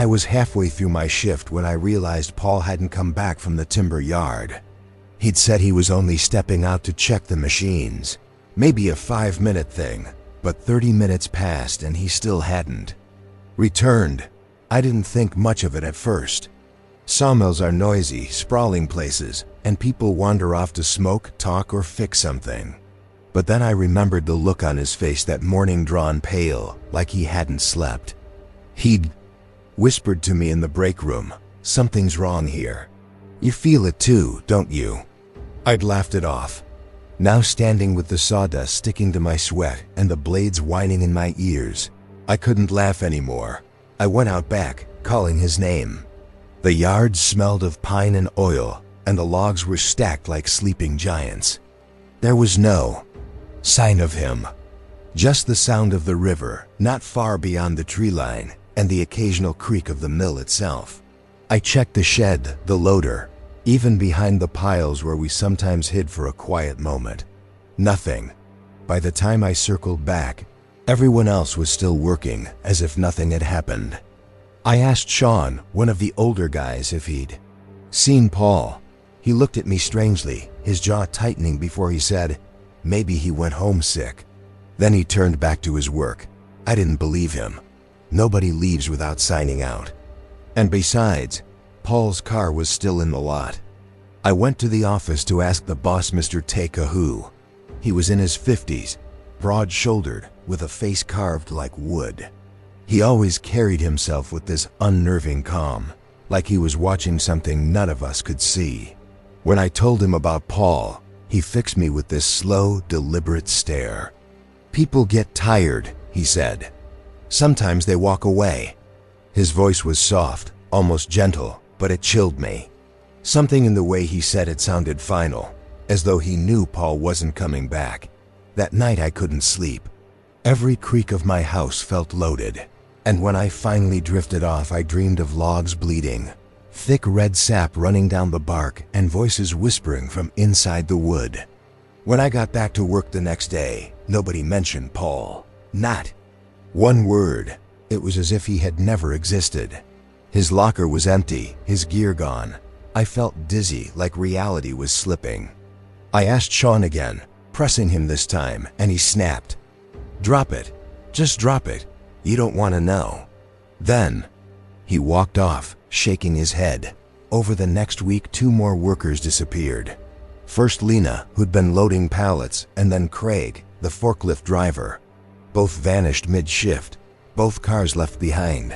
I was halfway through my shift when I realized Paul hadn't come back from the timber yard. He'd said he was only stepping out to check the machines. Maybe a 5-minute thing, but 30 minutes passed and he still hadn't returned. I didn't think much of it at first. Sawmills are noisy, sprawling places, and people wander off to smoke, talk, or fix something. But then I remembered the look on his face that morning, drawn pale, like he hadn't slept. He'd whispered to me in the break room, "Something's wrong here. You feel it too, don't you?" I'd laughed it off. Now standing with the sawdust sticking to my sweat and the blades whining in my ears, I couldn't laugh anymore. I went out back, calling his name. The yard smelled of pine and oil, and the logs were stacked like sleeping giants. There was no sign of him. Just the sound of the river, not far beyond the tree line, and the occasional creak of the mill itself. I checked the shed, the loader, even behind the piles where we sometimes hid for a quiet moment. Nothing. By the time I circled back, everyone else was still working, as if nothing had happened. I asked Sean, one of the older guys, if he'd seen Paul. He looked at me strangely, his jaw tightening before he said, "Maybe he went home sick." Then he turned back to his work. I didn't believe him. Nobody leaves without signing out. And besides, Paul's car was still in the lot. I went to the office to ask the boss, Mr. Taker, who. He was in his 50s, broad-shouldered, with a face carved like wood. He always carried himself with this unnerving calm, like he was watching something none of us could see. When I told him about Paul, he fixed me with this slow, deliberate stare. "People get tired," he said. "Sometimes they walk away." His voice was soft, almost gentle, but it chilled me. Something in the way he said it sounded final, as though he knew Paul wasn't coming back. That night I couldn't sleep. Every creak of my house felt loaded, and when I finally drifted off, I dreamed of logs bleeding, thick red sap running down the bark, and voices whispering from inside the wood. When I got back to work the next day, nobody mentioned Paul. Not one word. It was as if he had never existed. His locker was empty, his gear gone. I felt dizzy, like reality was slipping. I asked Sean again, pressing him this time, and he snapped, "Drop it. Just drop it. You don't want to know." Then he walked off, shaking his head. Over the next week, 2 more workers disappeared. First Lena, who'd been loading pallets, and then Craig, the forklift driver. Both vanished mid-shift, both cars left behind.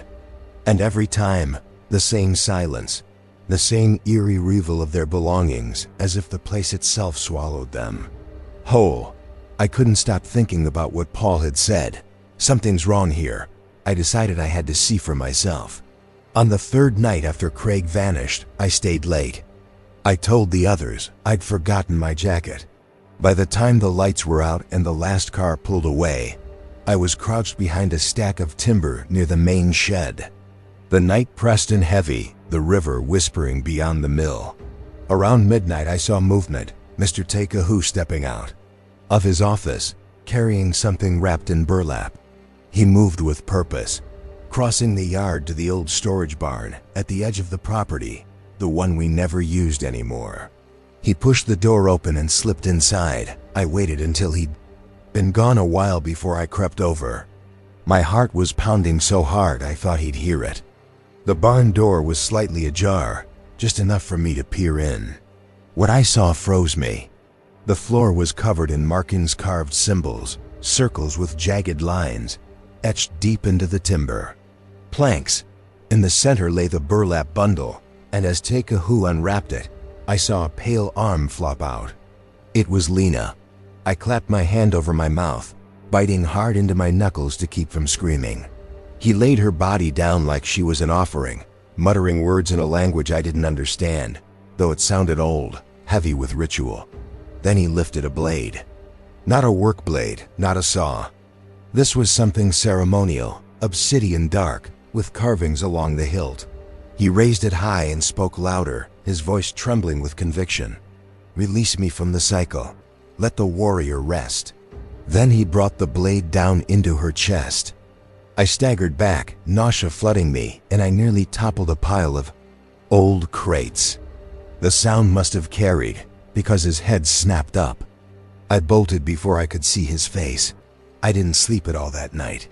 And every time, the same silence, the same eerie reveal of their belongings, as if the place itself swallowed them whole. I couldn't stop thinking about what Paul had said. Something's wrong here. I decided I had to see for myself. On the 3rd night after Craig vanished, I stayed late. I told the others I'd forgotten my jacket. By the time the lights were out and the last car pulled away, I was crouched behind a stack of timber near the main shed. The night pressed in heavy, the river whispering beyond the mill. Around midnight I saw movement, Mr. Takeahoo stepping out of his office, carrying something wrapped in burlap. He moved with purpose, crossing the yard to the old storage barn at the edge of the property, the one we never used anymore. He pushed the door open and slipped inside. I waited until he'd been gone a while before I crept over. My heart was pounding so hard I thought he'd hear it. The barn door was slightly ajar, just enough for me to peer in. What I saw froze me. The floor was covered in markings, carved symbols, circles with jagged lines, etched deep into the timber. Planks. In the center lay the burlap bundle, and as Takeahoo unwrapped it, I saw a pale arm flop out. It was Lena. I clapped my hand over my mouth, biting hard into my knuckles to keep from screaming. He laid her body down like she was an offering, muttering words in a language I didn't understand, though it sounded old, heavy with ritual. Then he lifted a blade. Not a work blade, not a saw. This was something ceremonial, obsidian dark, with carvings along the hilt. He raised it high and spoke louder, his voice trembling with conviction. "Release me from the cycle. Let the warrior rest." Then he brought the blade down into her chest. I staggered back, nausea flooding me, and I nearly toppled a pile of old crates. The sound must have carried, because his head snapped up. I bolted before I could see his face. I didn't sleep at all that night.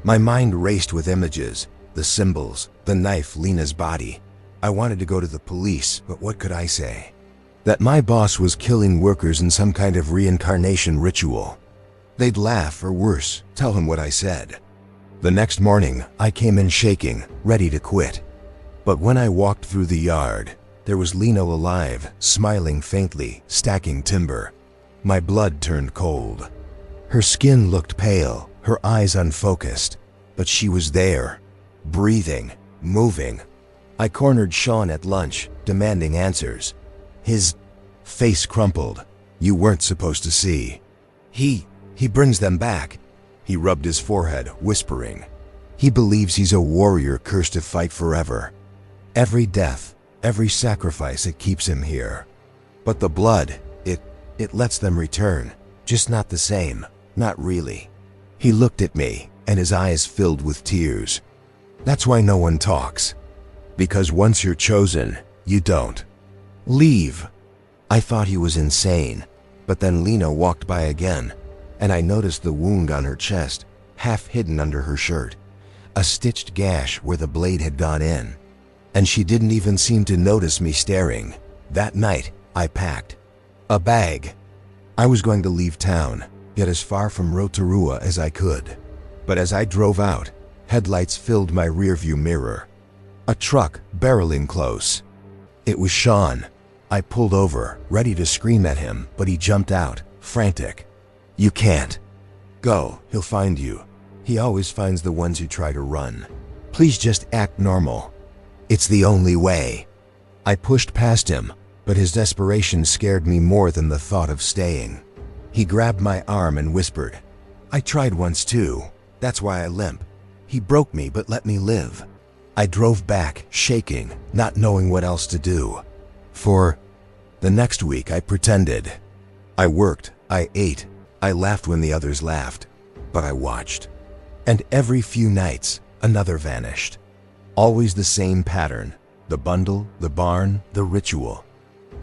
My mind raced with images, the symbols, the knife, Lena's body. I wanted to go to the police, but what could I say? That my boss was killing workers in some kind of reincarnation ritual. They'd laugh, or worse, tell him what I said. The next morning, I came in shaking, ready to quit. But when I walked through the yard, there was Lena alive, smiling faintly, stacking timber. My blood turned cold. Her skin looked pale, her eyes unfocused, but she was there, breathing, moving. I cornered Sean at lunch, demanding answers. His face crumpled. You weren't supposed to see. He brings them back. He rubbed his forehead, whispering. He believes he's a warrior cursed to fight forever. Every death, every sacrifice, it keeps him here. But the blood, it lets them return. Just not the same. Not really. He looked at me, and his eyes filled with tears. That's why no one talks. Because once you're chosen, you don't leave. I thought he was insane, but then Lena walked by again, and I noticed the wound on her chest, half hidden under her shirt, a stitched gash where the blade had gone in. And she didn't even seem to notice me staring. That night, I packed a bag. I was going to leave town, get as far from Rotorua as I could. But as I drove out, headlights filled my rearview mirror. A truck barreling close. It was Sean. I pulled over, ready to scream at him, but he jumped out, frantic. You can't. Go, he'll find you. He always finds the ones who try to run. Please just act normal. It's the only way. I pushed past him, but his desperation scared me more than the thought of staying. He grabbed my arm and whispered, I tried once too. That's why I limp. He broke me but let me live. I drove back, shaking, not knowing what else to do. For the next week I pretended. I worked, I ate, I laughed when the others laughed, but I watched. And every few nights, another vanished. Always the same pattern, the bundle, the barn, the ritual.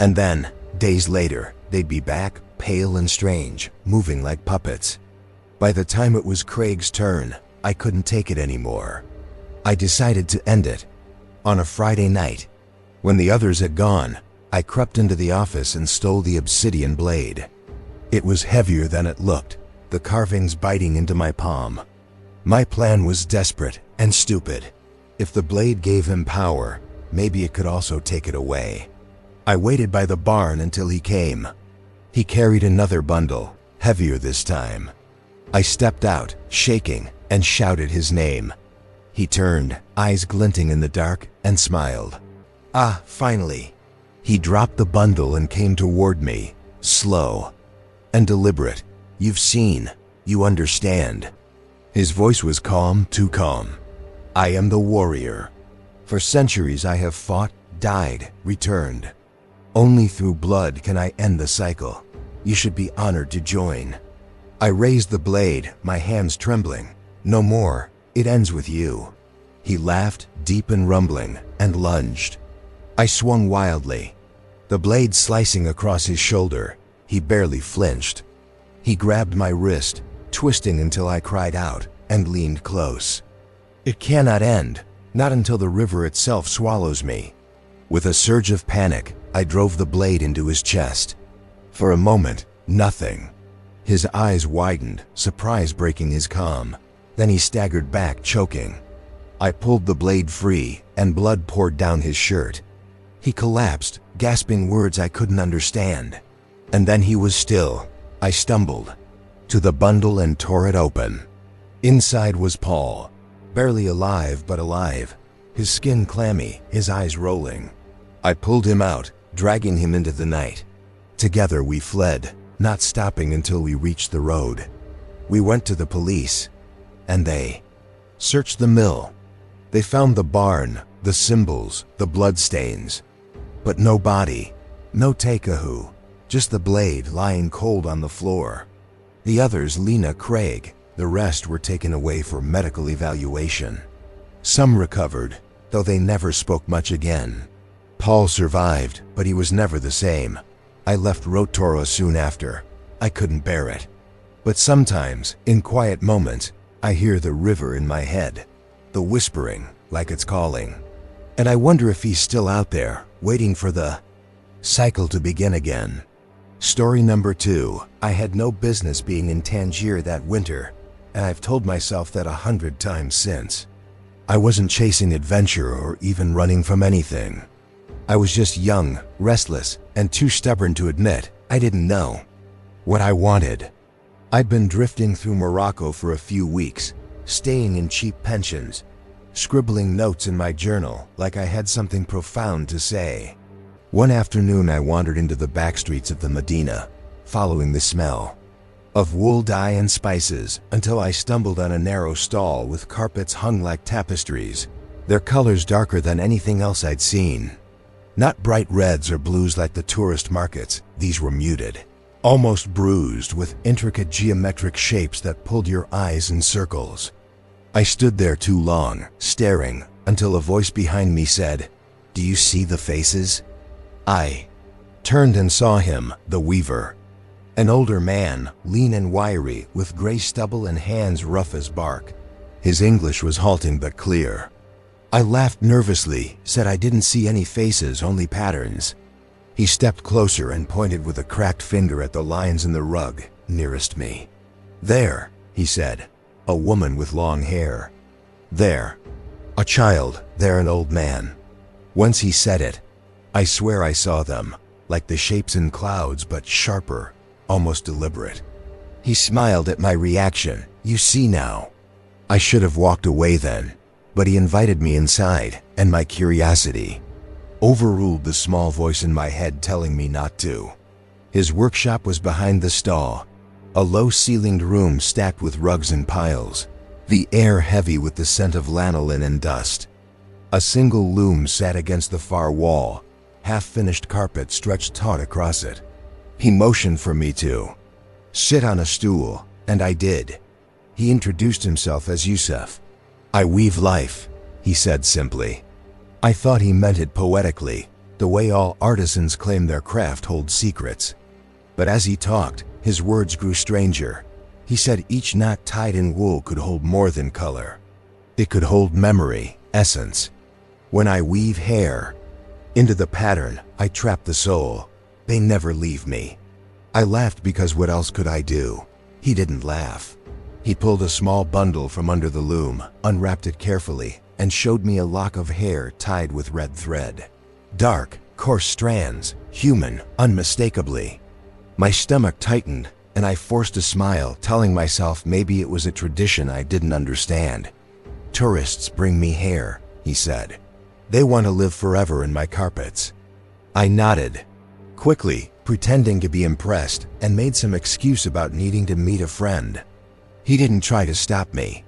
And then, days later, they'd be back, pale and strange, moving like puppets. By the time it was Craig's turn, I couldn't take it anymore. I decided to end it. On a Friday night, when the others had gone, I crept into the office and stole the obsidian blade. It was heavier than it looked, the carvings biting into my palm. My plan was desperate and stupid. If the blade gave him power, maybe it could also take it away. I waited by the barn until he came. He carried another bundle, heavier this time. I stepped out, shaking, and shouted his name. He turned, eyes glinting in the dark, and smiled. Ah, finally. He dropped the bundle and came toward me, slow and deliberate. You've seen, you understand. His voice was calm, too calm. I am the warrior. For centuries I have fought, died, returned. Only through blood can I end the cycle. You should be honored to join. I raised the blade, my hands trembling. No more, it ends with you. He laughed, deep and rumbling, and lunged. I swung wildly, the blade slicing across his shoulder. He barely flinched. He grabbed my wrist, twisting until I cried out, and leaned close. It cannot end, not until the river itself swallows me. With a surge of panic, I drove the blade into his chest. For a moment, nothing. His eyes widened, surprise breaking his calm. Then he staggered back, choking. I pulled the blade free, and blood poured down his shirt. He collapsed, gasping words I couldn't understand. And then he was still. I stumbled to the bundle and tore it open. Inside was Paul, barely alive but alive, his skin clammy, his eyes rolling. I pulled him out, dragging him into the night. Together we fled, not stopping until we reached the road. We went to the police, and they searched the mill. They found the barn, the symbols, the bloodstains. But no body, no Takehu, just the blade lying cold on the floor. The others, Lena, Craig, The rest were taken away for medical evaluation. Some recovered, though they never spoke much again. Paul survived, but he was never the same. I left Rotorua soon after. I couldn't bear it. But sometimes, in quiet moments, I hear the river in my head, the whispering, like it's calling. And I wonder if he's still out there, waiting for the cycle to begin again. Story number 2. I had no business being in Tangier that winter, and I've told myself that 100 times since. I wasn't chasing adventure or even running from anything. I was just young, restless, and too stubborn to admit I didn't know what I wanted. I'd been drifting through Morocco for a few weeks, staying in cheap pensions, scribbling notes in my journal like I had something profound to say. One afternoon I wandered into the back streets of the Medina, following the smell of wool dye and spices until I stumbled on a narrow stall with carpets hung like tapestries, their colors darker than anything else I'd seen. Not bright reds or blues like the tourist markets, these were muted, almost bruised with intricate geometric shapes that pulled your eyes in circles. I stood there too long, staring, until a voice behind me said, "Do you see the faces?" I turned and saw him, the weaver. An older man, lean and wiry, with gray stubble and hands rough as bark. His English was halting but clear. I laughed nervously, said I didn't see any faces, only patterns. He stepped closer and pointed with a cracked finger at the lines in the rug nearest me. "There," he said, "a woman with long hair. There, a child, there an old man." Once he said it, I swear I saw them, like the shapes in clouds but sharper, almost deliberate. He smiled at my reaction. "You see now." I should have walked away then, but he invited me inside, and my curiosity overruled the small voice in my head telling me not to. His workshop was behind the stall, a low-ceilinged room stacked with rugs and piles, the air heavy with the scent of lanolin and dust. A single loom sat against the far wall, half-finished carpet stretched taut across it. He motioned for me to sit on a stool, and I did. He introduced himself as Yusuf. "I weave life," he said simply. I thought he meant it poetically, the way all artisans claim their craft holds secrets. But as he talked, his words grew stranger. He said each knot tied in wool could hold more than color. It could hold memory, essence. When I weave hair into the pattern, I trap the soul. They never leave me. I laughed because what else could I do? He didn't laugh. He pulled a small bundle from under the loom, unwrapped it carefully, and showed me a lock of hair tied with red thread. Dark, coarse strands, human, unmistakably. My stomach tightened, and I forced a smile, telling myself maybe it was a tradition I didn't understand. "Tourists bring me hair," he said. "They want to live forever in my carpets." I nodded quickly, pretending to be impressed, and made some excuse about needing to meet a friend. He didn't try to stop me.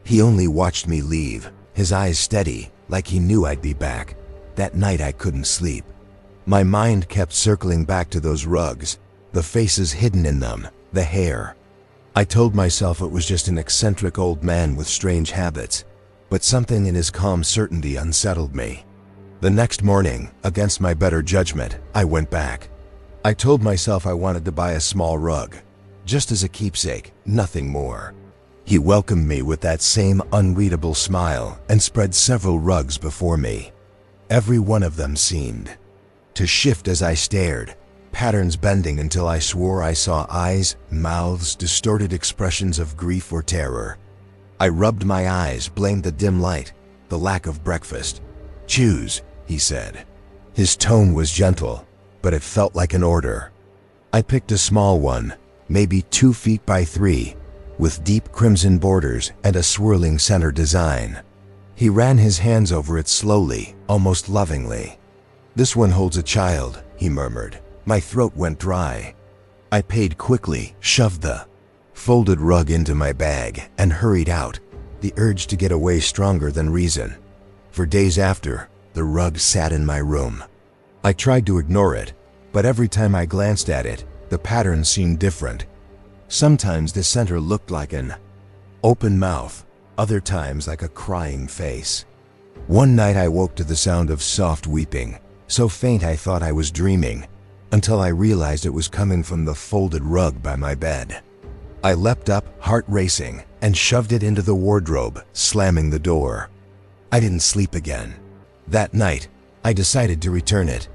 He only watched me leave, his eyes steady, like he knew I'd be back. That night I couldn't sleep. My mind kept circling back to those rugs, the faces hidden in them, the hair. I told myself it was just an eccentric old man with strange habits, but something in his calm certainty unsettled me. The next morning, against my better judgment, I went back. I told myself I wanted to buy a small rug, just as a keepsake, nothing more. He welcomed me with that same unreadable smile and spread several rugs before me. Every one of them seemed to shift as I stared, patterns bending until I swore I saw eyes, mouths, distorted expressions of grief or terror. I rubbed my eyes, blamed the dim light, the lack of breakfast. "Choose," he said. His tone was gentle, but it felt like an order. I picked a small one, maybe 2 feet by 3, with deep crimson borders and a swirling center design. He ran his hands over it slowly, almost lovingly. "This one holds a child," he murmured. My throat went dry. I paid quickly, shoved the folded rug into my bag, and hurried out, the urge to get away stronger than reason. For days after, the rug sat in my room. I tried to ignore it, but every time I glanced at it, the pattern seemed different. Sometimes the center looked like an open mouth, other times like a crying face. One night I woke to the sound of soft weeping, so faint I thought I was dreaming, until I realized it was coming from the folded rug by my bed. I leapt up, heart racing, and shoved it into the wardrobe, slamming the door. I didn't sleep again. That night, I decided to return it.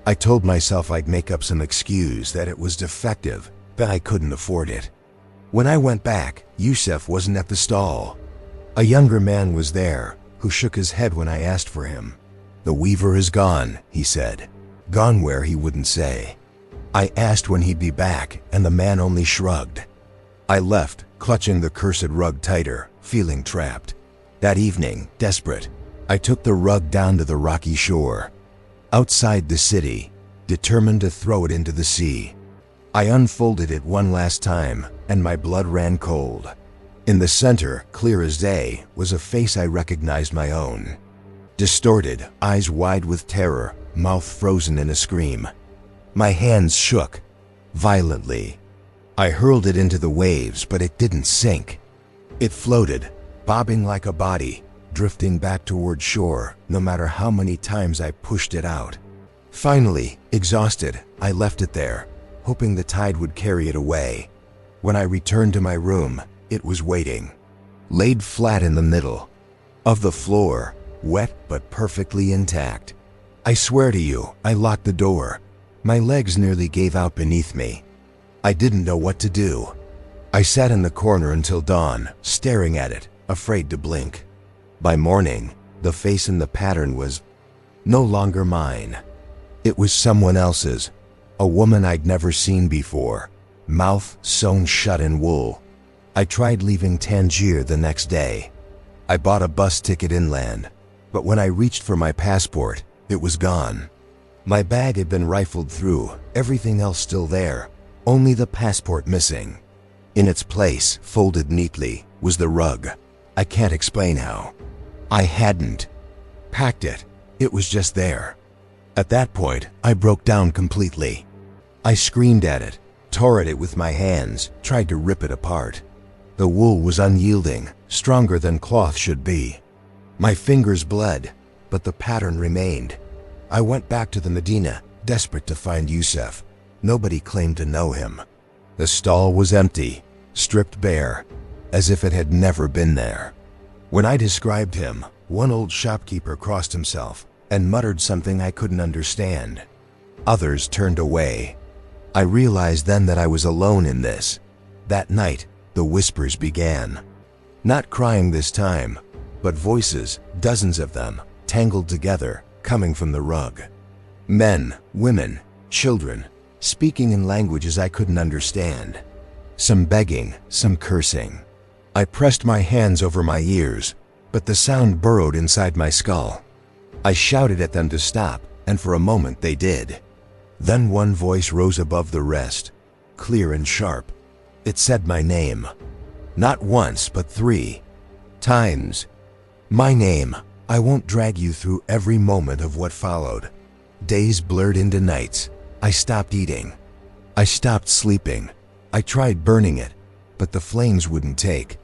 I told myself I'd make up some excuse that it was defective, that I couldn't afford it. When I went back, Yusuf wasn't at the stall. A younger man was there, who shook his head when I asked for him. "The weaver is gone," he said. Gone where, he wouldn't say. I asked when he'd be back, and the man only shrugged. I left, clutching the cursed rug tighter, feeling trapped. That evening, desperate, I took the rug down to the rocky shore. Outside the city, determined to throw it into the sea. I unfolded it one last time, and my blood ran cold. In the center, clear as day, was a face I recognized my own. Distorted, eyes wide with terror, mouth frozen in a scream. My hands shook, violently. I hurled it into the waves, but it didn't sink. It floated, bobbing like a body, drifting back toward shore, no matter how many times I pushed it out. Finally, exhausted, I left it there, hoping the tide would carry it away. When I returned to my room, it was waiting, laid flat in the middle of the floor, wet but perfectly intact. I swear to you, I locked the door. My legs nearly gave out beneath me. I didn't know what to do. I sat in the corner until dawn, staring at it, afraid to blink. By morning, the face in the pattern was no longer mine. It was someone else's, a woman I'd never seen before, mouth sewn shut in wool. I tried leaving Tangier the next day. I bought a bus ticket inland, but when I reached for my passport, it was gone. My bag had been rifled through, everything else still there, only the passport missing. In its place, folded neatly, was the rug. I can't explain how. I hadn't packed it. It was just there. At that point, I broke down completely. I screamed at it, tore at it with my hands, tried to rip it apart. The wool was unyielding, stronger than cloth should be. My fingers bled, but the pattern remained. I went back to the Medina, desperate to find Yusuf. Nobody claimed to know him. The stall was empty, stripped bare, as if it had never been there. When I described him, one old shopkeeper crossed himself and muttered something I couldn't understand. Others turned away. I realized then that I was alone in this. That night, the whispers began. Not crying this time, but voices, dozens of them, tangled together, coming from the rug. Men, women, children, speaking in languages I couldn't understand. Some begging, some cursing. I pressed my hands over my ears, but the sound burrowed inside my skull. I shouted at them to stop, and for a moment they did. Then one voice rose above the rest, clear and sharp. It said my name. Not once, but 3 times. My name. I won't drag you through every moment of what followed. Days blurred into nights. I stopped eating. I stopped sleeping. I tried burning it, but the flames wouldn't take.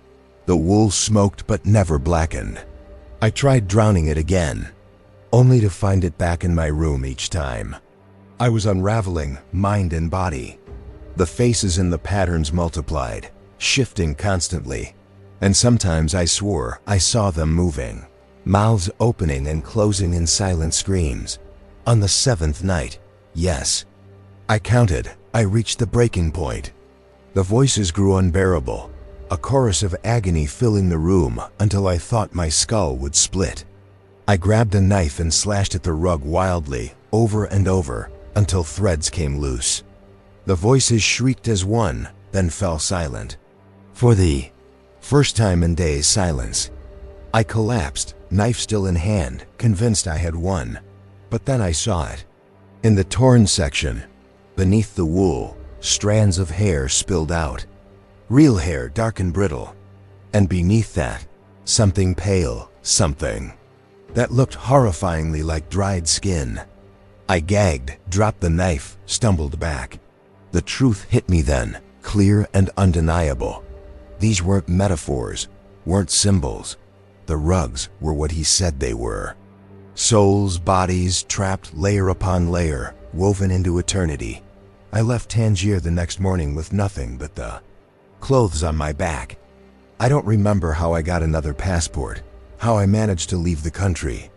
The wool smoked but never blackened. I tried drowning it again, only to find it back in my room each time. I was unraveling, mind and body. The faces in the patterns multiplied, shifting constantly, and sometimes I swore I saw them moving, mouths opening and closing in silent screams. On the 7th night, yes, I counted, I reached the breaking point. The voices grew unbearable, a chorus of agony filling the room until I thought my skull would split. I grabbed a knife and slashed at the rug wildly, over and over, until threads came loose. The voices shrieked as one, then fell silent. For the first time in days, silence. I collapsed, knife still in hand, convinced I had won. But then I saw it. In the torn section, beneath the wool, strands of hair spilled out. Real hair, dark and brittle. And beneath that, something pale, something that looked horrifyingly like dried skin. I gagged, dropped the knife, stumbled back. The truth hit me then, clear and undeniable. These weren't metaphors, weren't symbols. The rugs were what he said they were. Souls, bodies, trapped layer upon layer, woven into eternity. I left Tangier the next morning with nothing but the clothes on my back. I don't remember how I got another passport, how I managed to leave the country.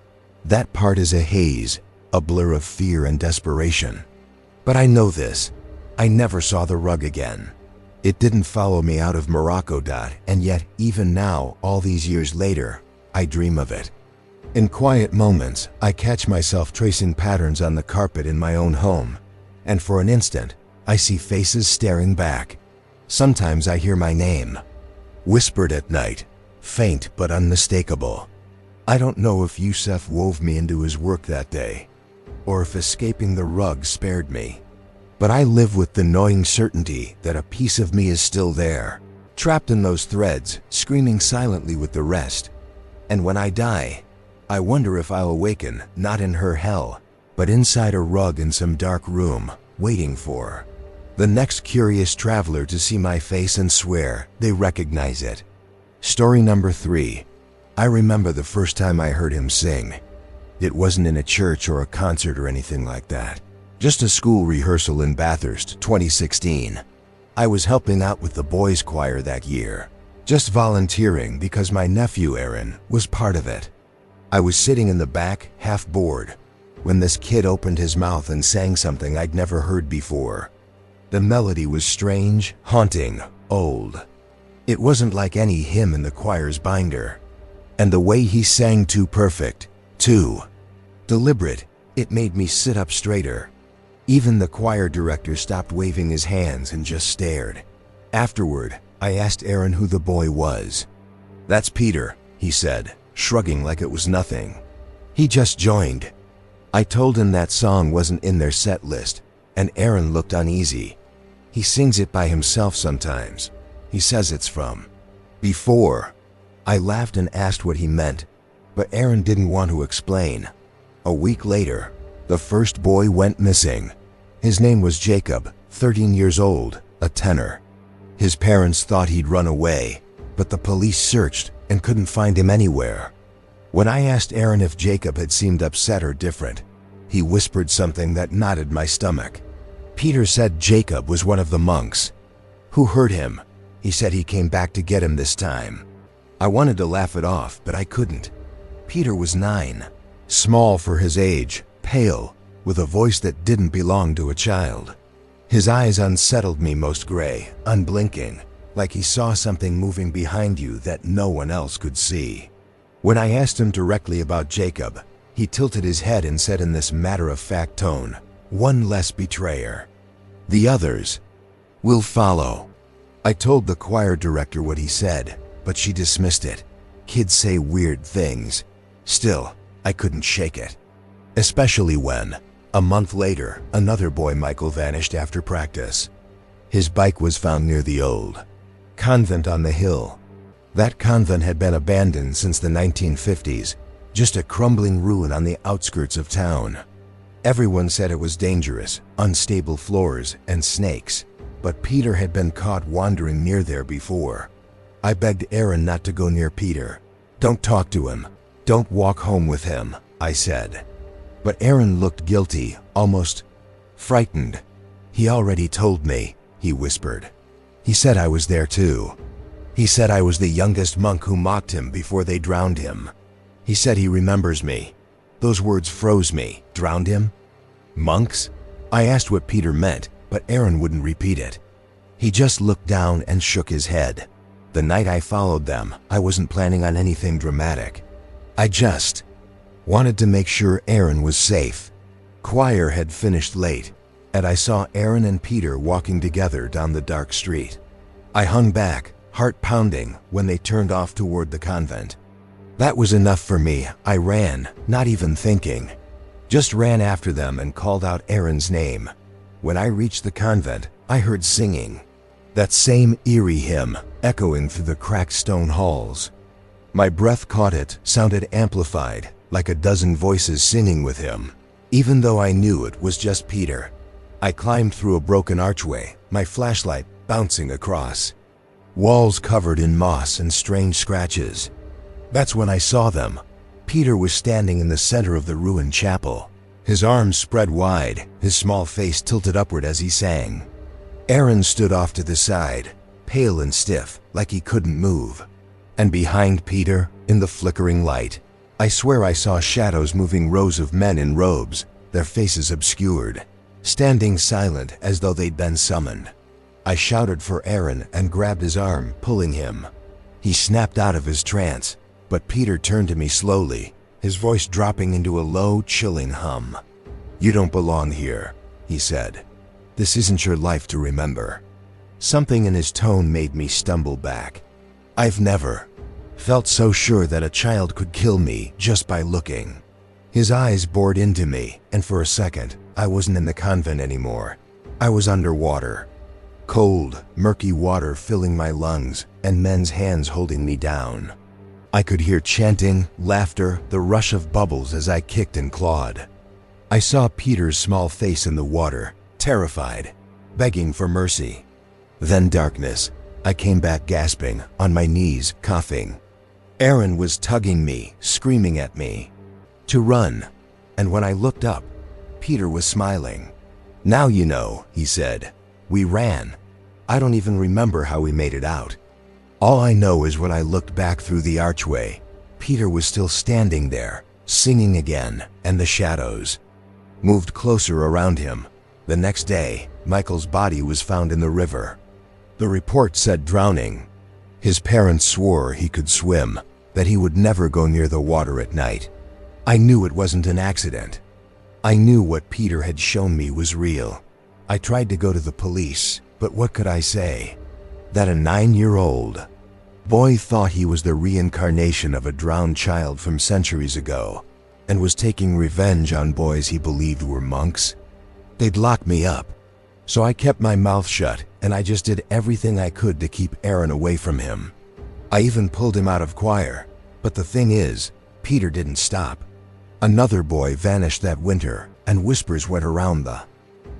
That part is a haze, a blur of fear and desperation. But I know this, I never saw the rug again. It didn't follow me out of Morocco. And yet, even now, all these years later, I dream of it. In quiet moments, I catch myself tracing patterns on the carpet in my own home, and for an instant, I see faces staring back. Sometimes I hear my name, whispered at night, faint but unmistakable. I don't know if Yusef wove me into his work that day, or if escaping the rug spared me. But I live with the gnawing certainty that a piece of me is still there, trapped in those threads, screaming silently with the rest. And when I die, I wonder if I'll awaken, not in her hell, but inside a rug in some dark room, waiting for the next curious traveler to see my face and swear they recognize it. Story number 3. I remember the first time I heard him sing. It wasn't in a church or a concert or anything like that. Just a school rehearsal in Bathurst, 2016. I was helping out with the boys' choir that year, just volunteering because my nephew Aaron was part of it. I was sitting in the back, half bored, when this kid opened his mouth and sang something I'd never heard before. The melody was strange, haunting, old. It wasn't like any hymn in the choir's binder. And the way he sang, too perfect, too deliberate, it made me sit up straighter. Even the choir director stopped waving his hands and just stared. Afterward, I asked Aaron who the boy was. "That's Peter," he said, shrugging like it was nothing. "He just joined." I told him that song wasn't in their set list, and Aaron looked uneasy. He sings it by himself sometimes. He says it's from before. I laughed and asked what he meant, but Aaron didn't want to explain. A week later, the first boy went missing. His name was Jacob, 13 years old, a tenor. His parents thought he'd run away, but the police searched and couldn't find him anywhere. When I asked Aaron if Jacob had seemed upset or different, he whispered something that knotted my stomach. Peter said Jacob was one of the monks. Who hurt him? He said he came back to get him this time. I wanted to laugh it off, but I couldn't. Peter was 9, small for his age, pale, with a voice that didn't belong to a child. His eyes unsettled me, most gray, unblinking, like he saw something moving behind you that no one else could see. When I asked him directly about Jacob, he tilted his head and said in this matter-of-fact tone, "One less betrayer. The others will follow." I told the choir director what he said, but she dismissed it. Kids say weird things. Still, I couldn't shake it. Especially when, a month later, another boy, Michael, vanished after practice. His bike was found near the old convent on the hill. That convent had been abandoned since the 1950s, just a crumbling ruin on the outskirts of town. Everyone said it was dangerous, unstable floors, and snakes, but Peter had been caught wandering near there before. I begged Aaron not to go near Peter. "Don't talk to him. Don't walk home with him," I said. But Aaron looked guilty, almost frightened. "He already told me," he whispered. "He said I was there too. He said I was the youngest monk who mocked him before they drowned him. He said he remembers me." Those words froze me. Drowned him? Monks? I asked what Peter meant, but Aaron wouldn't repeat it. He just looked down and shook his head. The night I followed them, I wasn't planning on anything dramatic. I just wanted to make sure Aaron was safe. Choir had finished late, and I saw Aaron and Peter walking together down the dark street. I hung back, heart pounding, when they turned off toward the convent. That was enough for me. I ran, not even thinking. Just ran after them and called out Aaron's name. When I reached the convent, I heard singing. That same eerie hymn, echoing through the cracked stone halls. My breath caught it, sounded amplified, like a dozen voices singing with him, even though I knew it was just Peter. I climbed through a broken archway, my flashlight bouncing across. walls covered in moss and strange scratches. That's when I saw them. Peter was standing in the center of the ruined chapel, his arms spread wide, his small face tilted upward as he sang. Aaron stood off to the side, pale and stiff, like he couldn't move. And behind Peter, in the flickering light, I swear I saw shadows moving, rows of men in robes, their faces obscured, standing silent as though they'd been summoned. I shouted for Aaron and grabbed his arm, pulling him. He snapped out of his trance, but Peter turned to me slowly, his voice dropping into a low, chilling hum. "You don't belong here," he said. "This isn't your life to remember." Something in his tone made me stumble back. I've never felt so sure that a child could kill me just by looking. His eyes bored into me, and for a second, I wasn't in the convent anymore. I was underwater. Cold, murky water filling my lungs, and men's hands holding me down. I could hear chanting, laughter, the rush of bubbles as I kicked and clawed. I saw Peter's small face in the water, terrified, begging for mercy. Then darkness. I came back gasping, on my knees, coughing. Aaron was tugging me, screaming at me to run, and when I looked up, Peter was smiling. "Now you know," he said. "We ran. I don't even remember how we made it out. All I know is when I looked back through the archway, Peter was still standing there, singing again, and the shadows moved closer around him. The next day, Michael's body was found in the river. The report said drowning. His parents swore he could swim, that he would never go near the water at night. I knew it wasn't an accident. I knew what Peter had shown me was real. I tried to go to the police, but what could I say? That a 9-year-old boy thought he was the reincarnation of a drowned child from centuries ago, and was taking revenge on boys he believed were monks? They'd lock me up. So I kept my mouth shut, and I just did everything I could to keep Aaron away from him. I even pulled him out of choir. But the thing is, Peter didn't stop. Another boy vanished that winter, and whispers went around the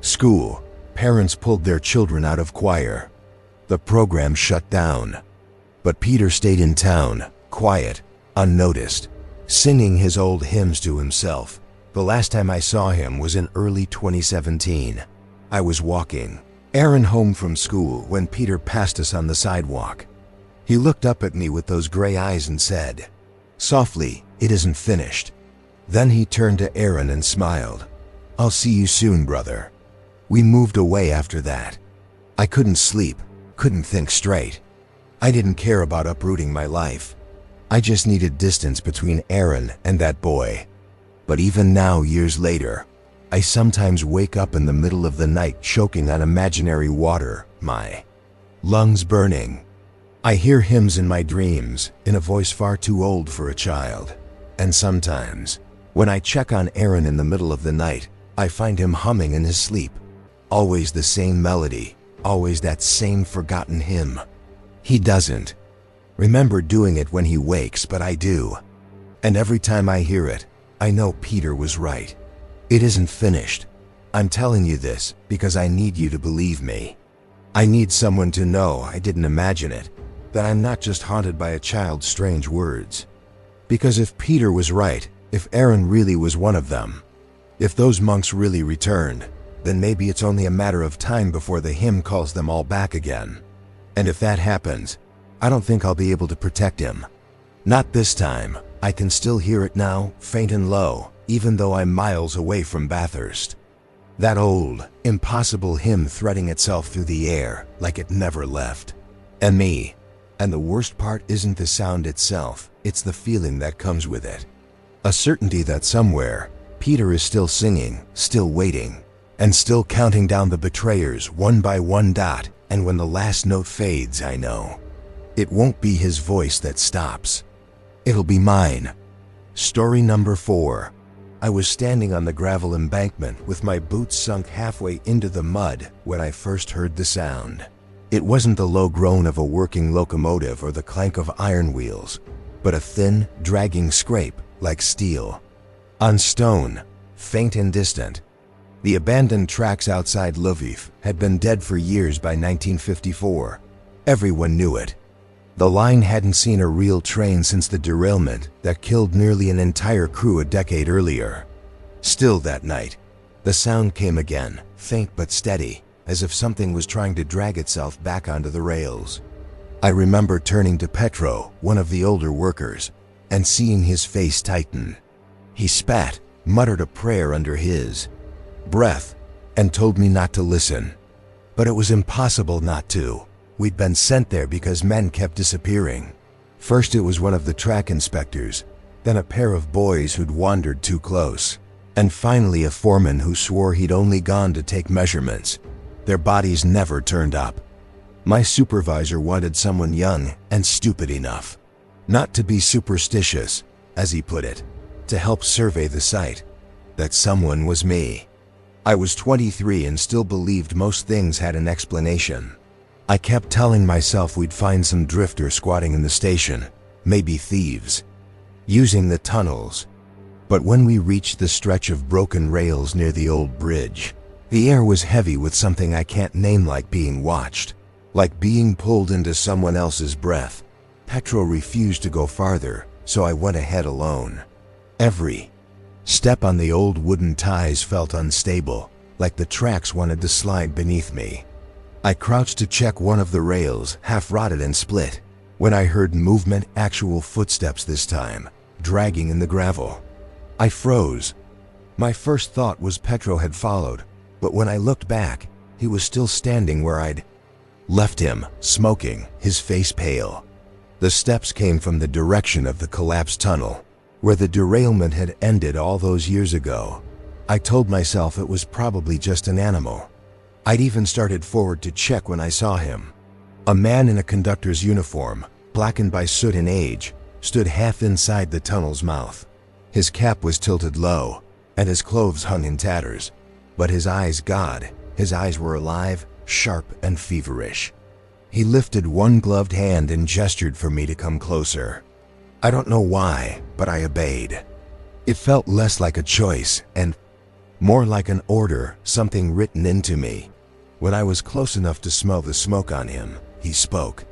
school. Parents pulled their children out of choir. The program shut down. But Peter stayed in town, quiet, unnoticed, singing his old hymns to himself. The last time I saw him was in early 2017. I was walking Aaron home from school when Peter passed us on the sidewalk. He looked up at me with those gray eyes and said, softly, "It isn't finished." Then he turned to Aaron and smiled. "I'll see you soon, brother." We moved away after that. I couldn't sleep, couldn't think straight. I didn't care about uprooting my life. I just needed distance between Aaron and that boy. But even now, years later, I sometimes wake up in the middle of the night choking on imaginary water, my lungs burning. I hear hymns in my dreams, in a voice far too old for a child. And sometimes, when I check on Aaron in the middle of the night, I find him humming in his sleep. Always the same melody, always that same forgotten hymn. He doesn't remember doing it when he wakes, but I do. And every time I hear it, I know Peter was right. It isn't finished. I'm telling you this because I need you to believe me. I need someone to know I didn't imagine it, that I'm not just haunted by a child's strange words. Because if Peter was right, if Aaron really was one of them, if those monks really returned, then maybe it's only a matter of time before the hymn calls them all back again. And if that happens, I don't think I'll be able to protect him. Not this time. I can still hear it now, faint and low, even though I'm miles away from Bathurst. That old, impossible hymn threading itself through the air like it never left. And me. And the worst part isn't the sound itself, it's the feeling that comes with it. A certainty that somewhere, Peter is still singing, still waiting, and still counting down the betrayers one by one. And when the last note fades, I know it won't be his voice that stops. It'll be mine. Story number 4. I was standing on the gravel embankment with my boots sunk halfway into the mud when I first heard the sound. It wasn't the low groan of a working locomotive or the clank of iron wheels, but a thin, dragging scrape like steel on stone, faint and distant. The abandoned tracks outside Lviv had been dead for years by 1954. Everyone knew it. The line hadn't seen a real train since the derailment that killed nearly an entire crew a decade earlier. Still that night, the sound came again, faint but steady, as if something was trying to drag itself back onto the rails. I remember turning to Petro, one of the older workers, and seeing his face tighten. He spat, muttered a prayer under his breath, and told me not to listen. But it was impossible not to. We'd been sent there because men kept disappearing. First it was one of the track inspectors, then a pair of boys who'd wandered too close, and finally a foreman who swore he'd only gone to take measurements. Their bodies never turned up. My supervisor wanted someone young and stupid enough not to be superstitious, as he put it, to help survey the site. That someone was me. I was 23 and still believed most things had an explanation. I kept telling myself we'd find some drifter squatting in the station, maybe thieves, using the tunnels. But when we reached the stretch of broken rails near the old bridge, the air was heavy with something I can't name, like being watched, like being pulled into someone else's breath. Petro refused to go farther, so I went ahead alone. Every step on the old wooden ties felt unstable, like the tracks wanted to slide beneath me. I crouched to check one of the rails, half rotted and split, when I heard movement, actual footsteps this time, dragging in the gravel. I froze. My first thought was Petro had followed, but when I looked back, he was still standing where I'd left him, smoking, his face pale. The steps came from the direction of the collapsed tunnel, where the derailment had ended all those years ago. I told myself it was probably just an animal. I'd even started forward to check when I saw him. A man in a conductor's uniform, blackened by soot and age, stood half inside the tunnel's mouth. His cap was tilted low, and his clothes hung in tatters. But his eyes, God, his eyes were alive, sharp and feverish. He lifted one gloved hand and gestured for me to come closer. I don't know why, but I obeyed. It felt less like a choice and more like an order, something written into me. When I was close enough to smell the smoke on him, he spoke.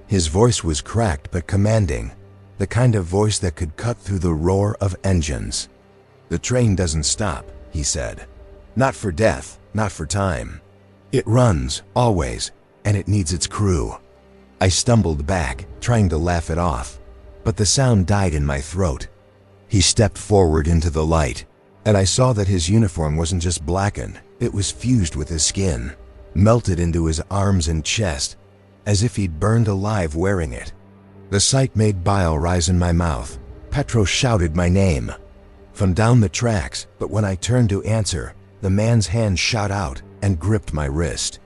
His voice was cracked but commanding, the kind of voice that could cut through the roar of engines. "The train doesn't stop," he said. "Not for death, not for time. It runs, always, and it needs its crew." I stumbled back, trying to laugh it off, but the sound died in my throat. He stepped forward into the light, and I saw that his uniform wasn't just blackened, it was fused with his skin, melted into his arms and chest, as if he'd burned alive wearing it. The sight made bile rise in my mouth. Petro shouted my name from down the tracks, but when I turned to answer, the man's hand shot out and gripped my wrist.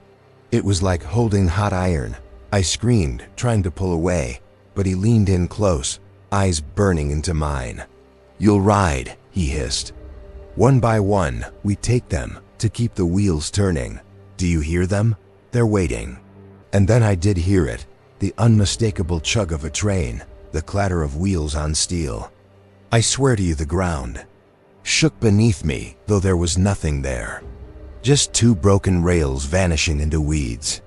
It was like holding hot iron. I screamed, trying to pull away, but he leaned in close, eyes burning into mine. "You'll ride," he hissed. "One by one, we take them, to keep the wheels turning. Do you hear them? They're waiting." And then I did hear it, the unmistakable chug of a train, the clatter of wheels on steel. I swear to you, the ground shook beneath me, though there was nothing there. Just two broken rails vanishing into weeds.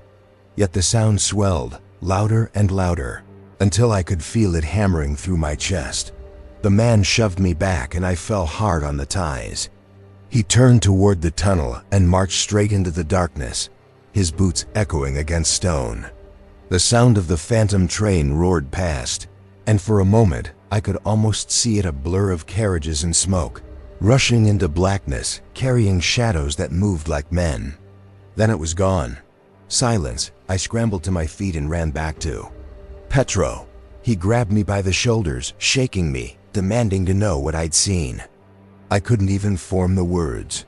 Yet the sound swelled, louder and louder, until I could feel it hammering through my chest. The man shoved me back and I fell hard on the ties. He turned toward the tunnel and marched straight into the darkness, his boots echoing against stone. The sound of the phantom train roared past, and for a moment I could almost see it, a blur of carriages and smoke, rushing into blackness, carrying shadows that moved like men. Then it was gone. Silence. I scrambled to my feet and ran back to Petro. He grabbed me by the shoulders, shaking me, demanding to know what I'd seen. I couldn't even form the words.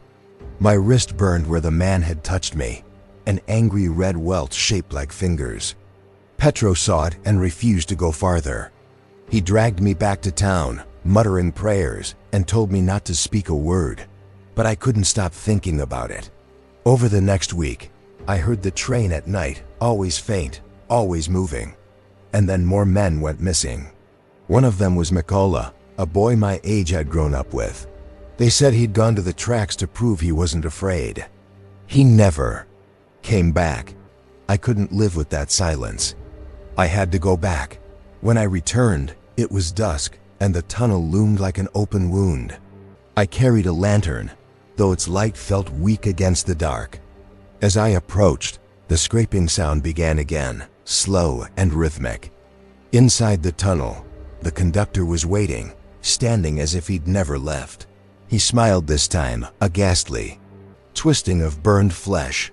My wrist burned where the man had touched me, an angry red welt shaped like fingers. Petro saw it and refused to go farther. He dragged me back to town, muttering prayers, and told me not to speak a word. But I couldn't stop thinking about it. Over the next week, I heard the train at night, always faint, always moving. And then more men went missing. One of them was Mikola, a boy my age I'd grown up with. They said he'd gone to the tracks to prove he wasn't afraid. He never came back. I couldn't live with that silence. I had to go back. When I returned, it was dusk, and the tunnel loomed like an open wound. I carried a lantern, though its light felt weak against the dark. As I approached, the scraping sound began again, slow and rhythmic. Inside the tunnel, the conductor was waiting, standing as if he'd never left. He smiled this time, a ghastly twisting of burned flesh.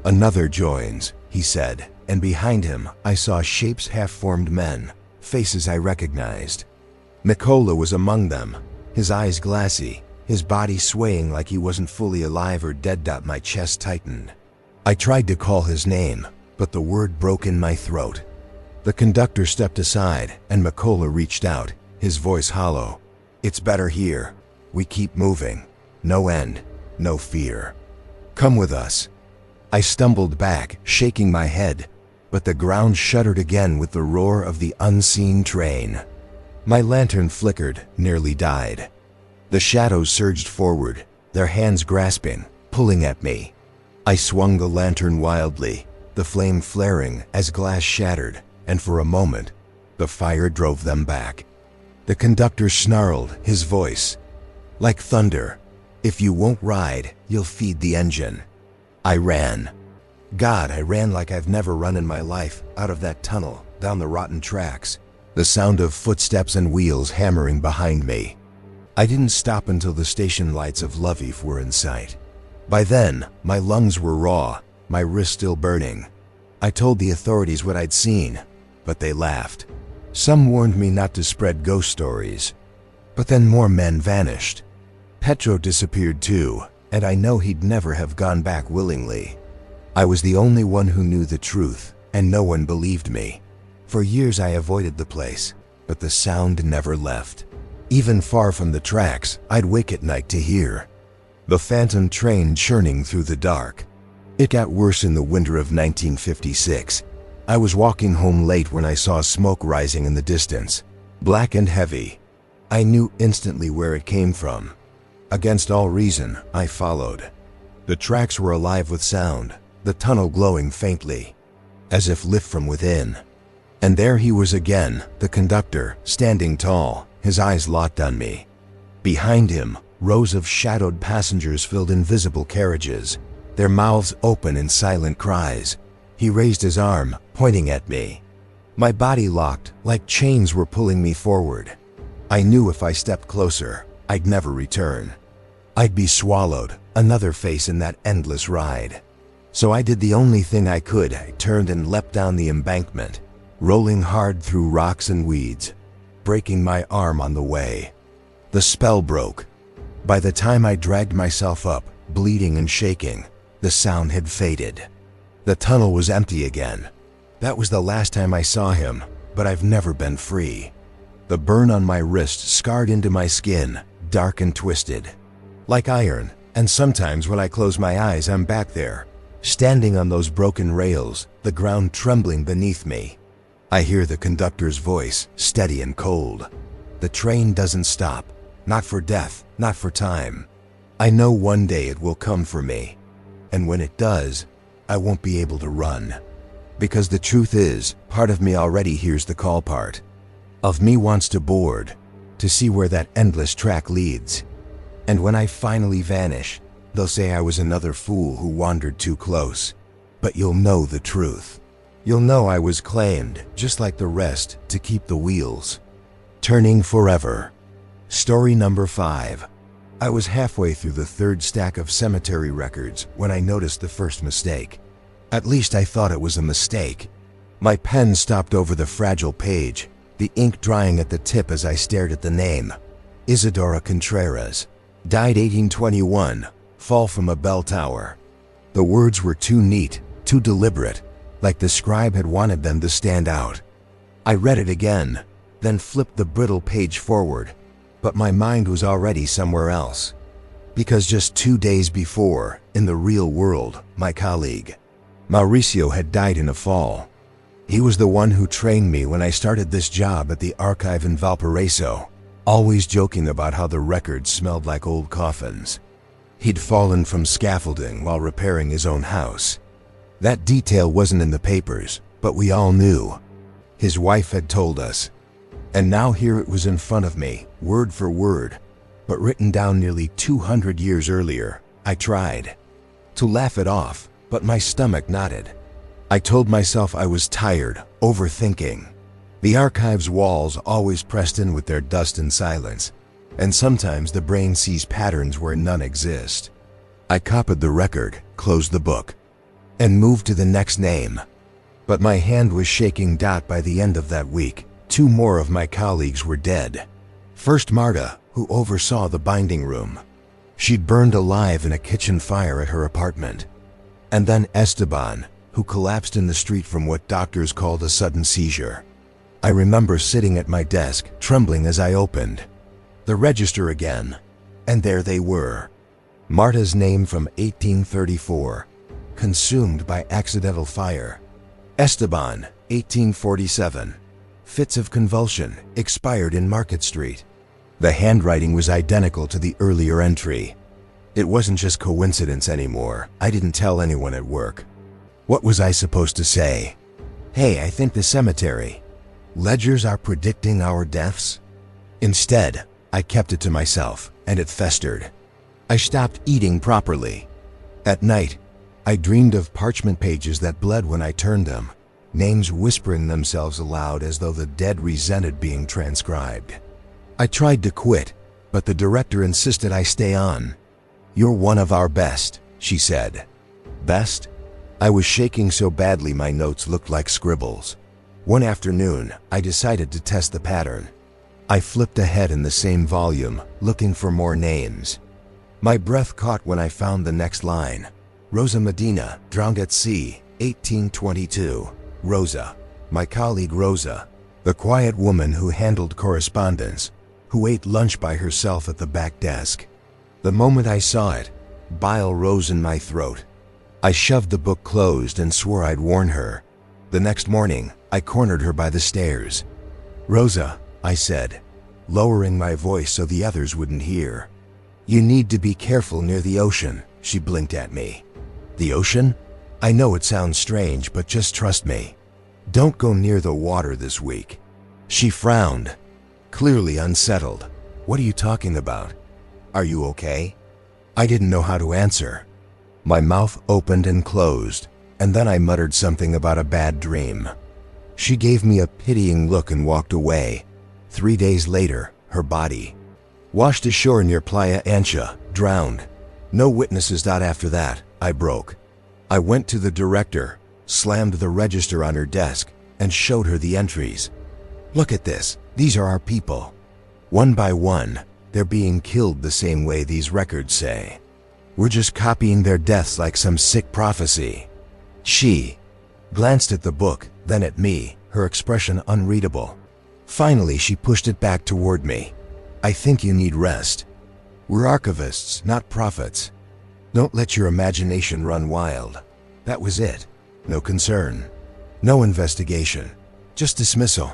"Another joins," he said, and behind him I saw shapes half-formed men, faces I recognized. Mikola was among them, his eyes glassy, his body swaying like he wasn't fully alive or dead. My chest tightened. I tried to call his name, but the word broke in my throat. The conductor stepped aside, and Mikola reached out, his voice hollow. "It's better here. We keep moving. No end, no fear. Come with us." I stumbled back, shaking my head, but the ground shuddered again with the roar of the unseen train. My lantern flickered, nearly died. The shadows surged forward, their hands grasping, pulling at me. I swung the lantern wildly, the flame flaring as glass shattered, and for a moment, the fire drove them back. The conductor snarled, his voice like thunder. "If you won't ride, you'll feed the engine." I ran. God, I ran like I've never run in my life, out of that tunnel, down the rotten tracks, the sound of footsteps and wheels hammering behind me. I didn't stop until the station lights of Lviv were in sight. By then, my lungs were raw, my wrist still burning. I told the authorities what I'd seen, but they laughed. Some warned me not to spread ghost stories. But then more men vanished. Petro disappeared too, and I know he'd never have gone back willingly. I was the only one who knew the truth, and no one believed me. For years I avoided the place, but the sound never left. Even far from the tracks, I'd wake at night to hear the phantom train churning through the dark. It got worse in the winter of 1956. I was walking home late when I saw smoke rising in the distance, black and heavy. I knew instantly where it came from. Against all reason, I followed. The tracks were alive with sound, the tunnel glowing faintly, as if lit from within. And there he was again, the conductor, standing tall, his eyes locked on me. Behind him, rows of shadowed passengers filled invisible carriages, their mouths open in silent cries. He raised his arm, pointing at me. My body locked, like chains were pulling me forward. I knew if I stepped closer, I'd never return. I'd be swallowed, another face in that endless ride. So I did the only thing I could. I turned and leapt down the embankment, rolling hard through rocks and weeds, breaking my arm on the way. The spell broke. By the time I dragged myself up, bleeding and shaking, the sound had faded. The tunnel was empty again. That was the last time I saw him, but I've never been free. The burn on my wrist scarred into my skin, dark and twisted, like iron, and sometimes when I close my eyes I'm back there, standing on those broken rails, the ground trembling beneath me. I hear the conductor's voice, steady and cold. The train doesn't stop, not for death, not for time. I know one day it will come for me, and when it does, I won't be able to run. Because the truth is, part of me already hears the call part. Of me wants to board, to see where that endless track leads. And when I finally vanish, they'll say I was another fool who wandered too close. But you'll know the truth. You'll know I was claimed, just like the rest, to keep the wheels turning forever. Story number 5. I was halfway through the third stack of cemetery records when I noticed the first mistake. At least I thought it was a mistake. My pen stopped over the fragile page, the ink drying at the tip as I stared at the name. Isidora Contreras. Died 1821. Fall from a bell tower. The words were too neat, too deliberate, like the scribe had wanted them to stand out. I read it again, then flipped the brittle page forward, but my mind was already somewhere else. Because just 2 days before, in the real world, my colleague, Mauricio, had died in a fall. He was the one who trained me when I started this job at the archive in Valparaiso, always joking about how the records smelled like old coffins. He'd fallen from scaffolding while repairing his own house. That detail wasn't in the papers, but we all knew. His wife had told us. And now here it was in front of me, word for word, but written down nearly 200 years earlier. I tried to laugh it off, but my stomach knotted. I told myself I was tired, overthinking. The archive's walls always pressed in with their dust and silence, and sometimes the brain sees patterns where none exist. I copied the record, closed the book, and moved to the next name. But my hand was shaking. By the end of that week, 2 more of my colleagues were dead. First Marta, who oversaw the binding room. She'd burned alive in a kitchen fire at her apartment. And then Esteban, who collapsed in the street from what doctors called a sudden seizure. I remember sitting at my desk, trembling as I opened the register again, and there they were. Marta's name from 1834, consumed by accidental fire. Esteban, 1847, fits of convulsion, expired in Market Street. The handwriting was identical to the earlier entry. It wasn't just coincidence anymore. I didn't tell anyone at work. What was I supposed to say? Hey, I think the cemetery ledgers are predicting our deaths? Instead, I kept it to myself, and it festered. I stopped eating properly. At night, I dreamed of parchment pages that bled when I turned them, names whispering themselves aloud as though the dead resented being transcribed. I tried to quit, but the director insisted I stay on. "You're one of our best," she said. Best? I was shaking so badly my notes looked like scribbles. One afternoon, I decided to test the pattern. I flipped ahead in the same volume, looking for more names. My breath caught when I found the next line. Rosa Medina, drowned at sea, 1822. Rosa. My colleague Rosa. The quiet woman who handled correspondence, who ate lunch by herself at the back desk. The moment I saw it, bile rose in my throat. I shoved the book closed and swore I'd warn her. The next morning, I cornered her by the stairs. "Rosa," I said, lowering my voice so the others wouldn't hear. "You need to be careful near the ocean," she blinked at me. "The ocean? I know it sounds strange, but just trust me. Don't go near the water this week." She frowned, clearly unsettled. "What are you talking about? Are you okay?" I didn't know how to answer. My mouth opened and closed, and then I muttered something about a bad dream. She gave me a pitying look and walked away. 3 days later, her body washed ashore near Playa Ancha, drowned. No witnesses. After that, I broke. I went to the director, slammed the register on her desk, and showed her the entries. "Look at this. These are our people. One by one, they're being killed the same way these records say. We're just copying their deaths like some sick prophecy." She glanced at the book, then at me, her expression unreadable. Finally, she pushed it back toward me. "I think you need rest. We're archivists, not prophets. Don't let your imagination run wild." That was it. No concern. No investigation. Just dismissal.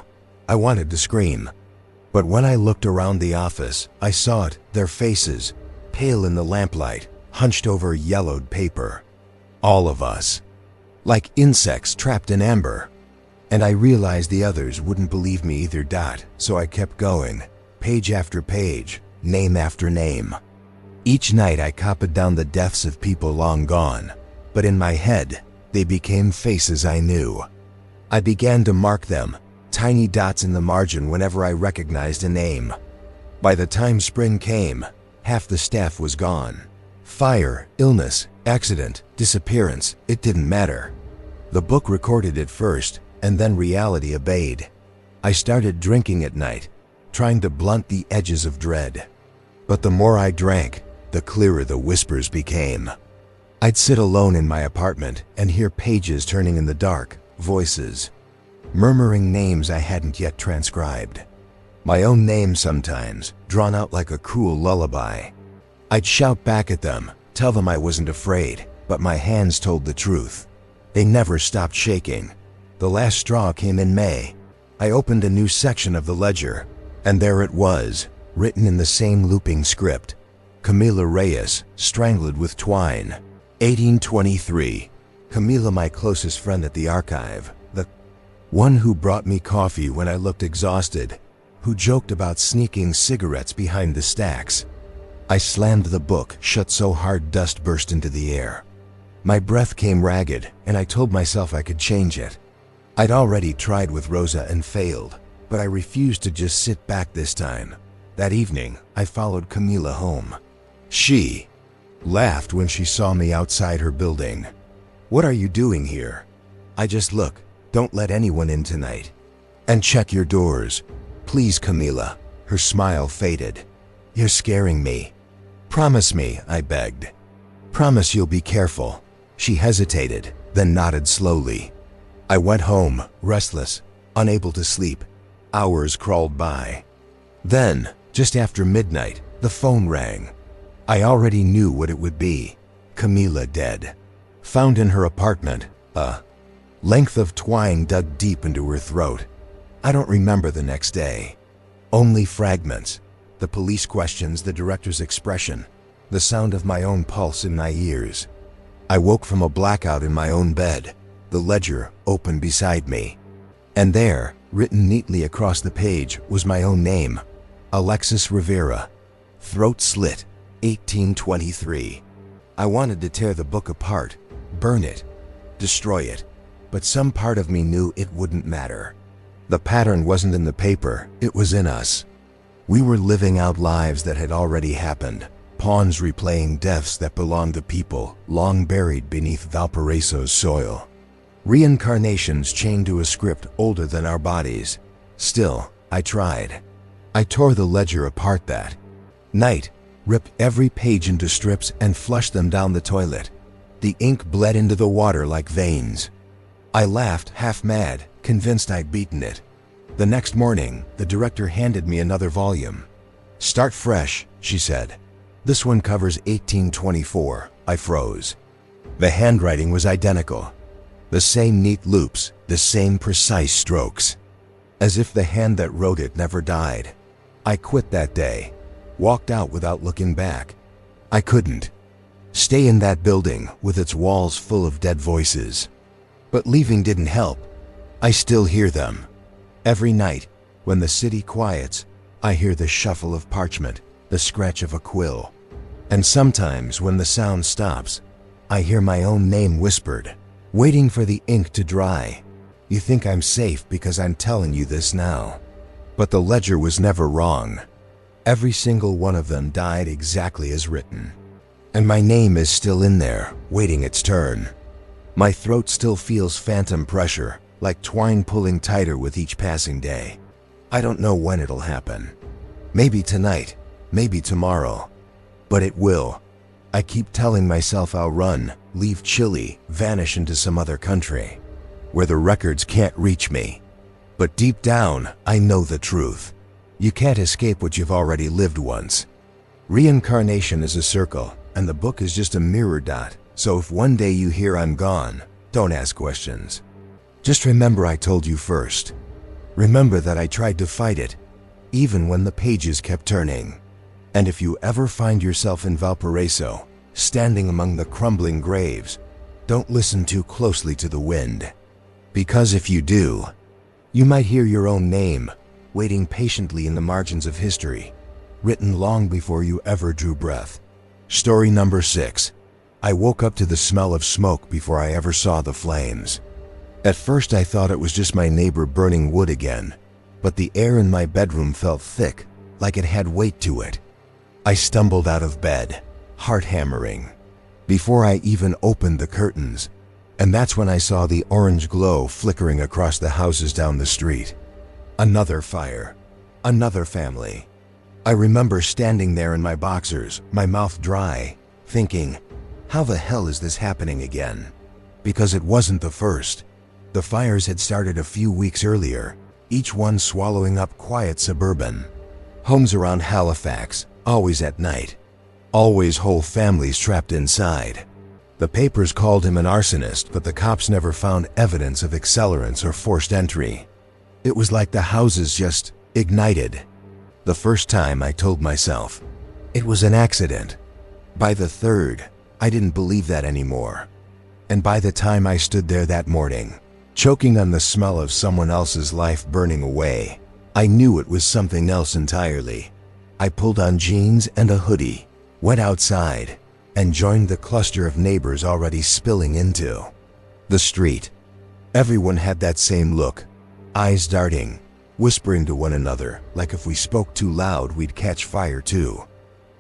I wanted to scream. But when I looked around the office, I saw it, their faces, pale in the lamplight, hunched over yellowed paper. All of us. Like insects trapped in amber. And I realized the others wouldn't believe me either. So I kept going, page after page, name after name. Each night I copied down the deaths of people long gone, but in my head, they became faces I knew. I began to mark them, tiny dots in the margin whenever I recognized a name. By the time spring came, half the staff was gone. Fire, illness, accident, disappearance, it didn't matter. The book recorded it first, and then reality obeyed. I started drinking at night, trying to blunt the edges of dread. But the more I drank, the clearer the whispers became. I'd sit alone in my apartment and hear pages turning in the dark, voices, murmuring names I hadn't yet transcribed. My own name sometimes, drawn out like a cruel lullaby. I'd shout back at them, tell them I wasn't afraid, but my hands told the truth. They never stopped shaking. The last straw came in May. I opened a new section of the ledger, and there it was, written in the same looping script. Camila Reyes, strangled with twine. 1823. Camila, my closest friend at the archive. The One who brought me coffee when I looked exhausted, who joked about sneaking cigarettes behind the stacks. I slammed the book shut so hard dust burst into the air. My breath came ragged, and I told myself I could change it. I'd already tried with Rosa and failed, but I refused to just sit back this time. That evening, I followed Camila home. She laughed when she saw me outside her building. "What are you doing here?" "I just look. Don't let anyone in tonight. And check your doors. Please, Camila." Her smile faded. "You're scaring me." "Promise me," I begged. "Promise you'll be careful." She hesitated, then nodded slowly. I went home, restless, unable to sleep. Hours crawled by. Then, just after midnight, the phone rang. I already knew what it would be. Camila dead. Found in her apartment, a length of twine dug deep into her throat. I don't remember the next day. Only fragments. The police questions, the director's expression, the sound of my own pulse in my ears. I woke from a blackout in my own bed, the ledger open beside me. And there, written neatly across the page, was my own name, Alexis Rivera. Throat slit, 1823. I wanted to tear the book apart, burn it, destroy it, but some part of me knew it wouldn't matter. The pattern wasn't in the paper, it was in us. We were living out lives that had already happened, pawns replaying deaths that belonged to people long buried beneath Valparaiso's soil. Reincarnations chained to a script older than our bodies. Still, I tried. I tore the ledger apart that night, ripped every page into strips and flushed them down the toilet. The ink bled into the water like veins. I laughed, half mad, convinced I'd beaten it. The next morning, the director handed me another volume. "Start fresh," she said. "This one covers 1824. I froze. The handwriting was identical. The same neat loops, the same precise strokes. As if the hand that wrote it never died. I quit that day. Walked out without looking back. I couldn't stay in that building with its walls full of dead voices. But leaving didn't help. I still hear them. Every night, when the city quiets, I hear the shuffle of parchment, the scratch of a quill. And sometimes when the sound stops, I hear my own name whispered, waiting for the ink to dry. You think I'm safe because I'm telling you this now. But the ledger was never wrong. Every single one of them died exactly as written. And my name is still in there, waiting its turn. My throat still feels phantom pressure, like twine pulling tighter with each passing day. I don't know when it'll happen. Maybe tonight, maybe tomorrow. But it will. I keep telling myself I'll run, leave Chile, vanish into some other country, where the records can't reach me. But deep down, I know the truth. You can't escape what you've already lived once. Reincarnation is a circle, and the book is just a mirror dot, so if one day you hear I'm gone, don't ask questions. Just remember I told you first. Remember that I tried to fight it, even when the pages kept turning. And if you ever find yourself in Valparaiso, standing among the crumbling graves, don't listen too closely to the wind. Because if you do, you might hear your own name, waiting patiently in the margins of history, written long before you ever drew breath. Story number 6. I woke up to the smell of smoke before I ever saw the flames. At first I thought it was just my neighbor burning wood again, but the air in my bedroom felt thick, like it had weight to it. I stumbled out of bed, heart hammering, before I even opened the curtains, and that's when I saw the orange glow flickering across the houses down the street. Another fire, another family. I remember standing there in my boxers, my mouth dry, thinking, how the hell is this happening again? Because it wasn't the first. The fires had started a few weeks earlier, each one swallowing up quiet suburban homes around Halifax, always at night, always whole families trapped inside. The papers called him an arsonist, but the cops never found evidence of accelerants or forced entry. It was like the houses just ignited. The first time I told myself it was an accident. By the third, I didn't believe that anymore. And by the time I stood there that morning, choking on the smell of someone else's life burning away. I knew it was something else entirely. I pulled on jeans and a hoodie, went outside, and joined the cluster of neighbors already spilling into the street. Everyone had that same look, eyes darting, whispering to one another like if we spoke too loud we'd catch fire too.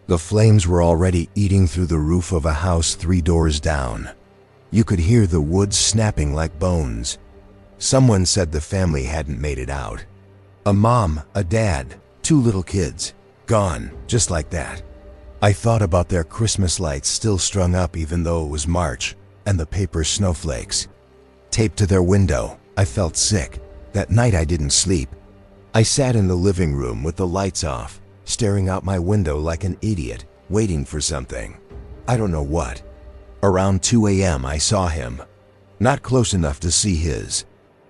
The flames were already eating through the roof of a house 3 doors down. You could hear the wood snapping like bones. Someone said the family hadn't made it out. A mom, a dad, 2 little kids, gone, just like that. I thought about their Christmas lights still strung up even though it was March, and the paper snowflakes taped to their window. I felt sick. That night I didn't sleep. I sat in the living room with the lights off, staring out my window like an idiot, waiting for something. I don't know what. Around 2 a.m. I saw him. Not close enough to see his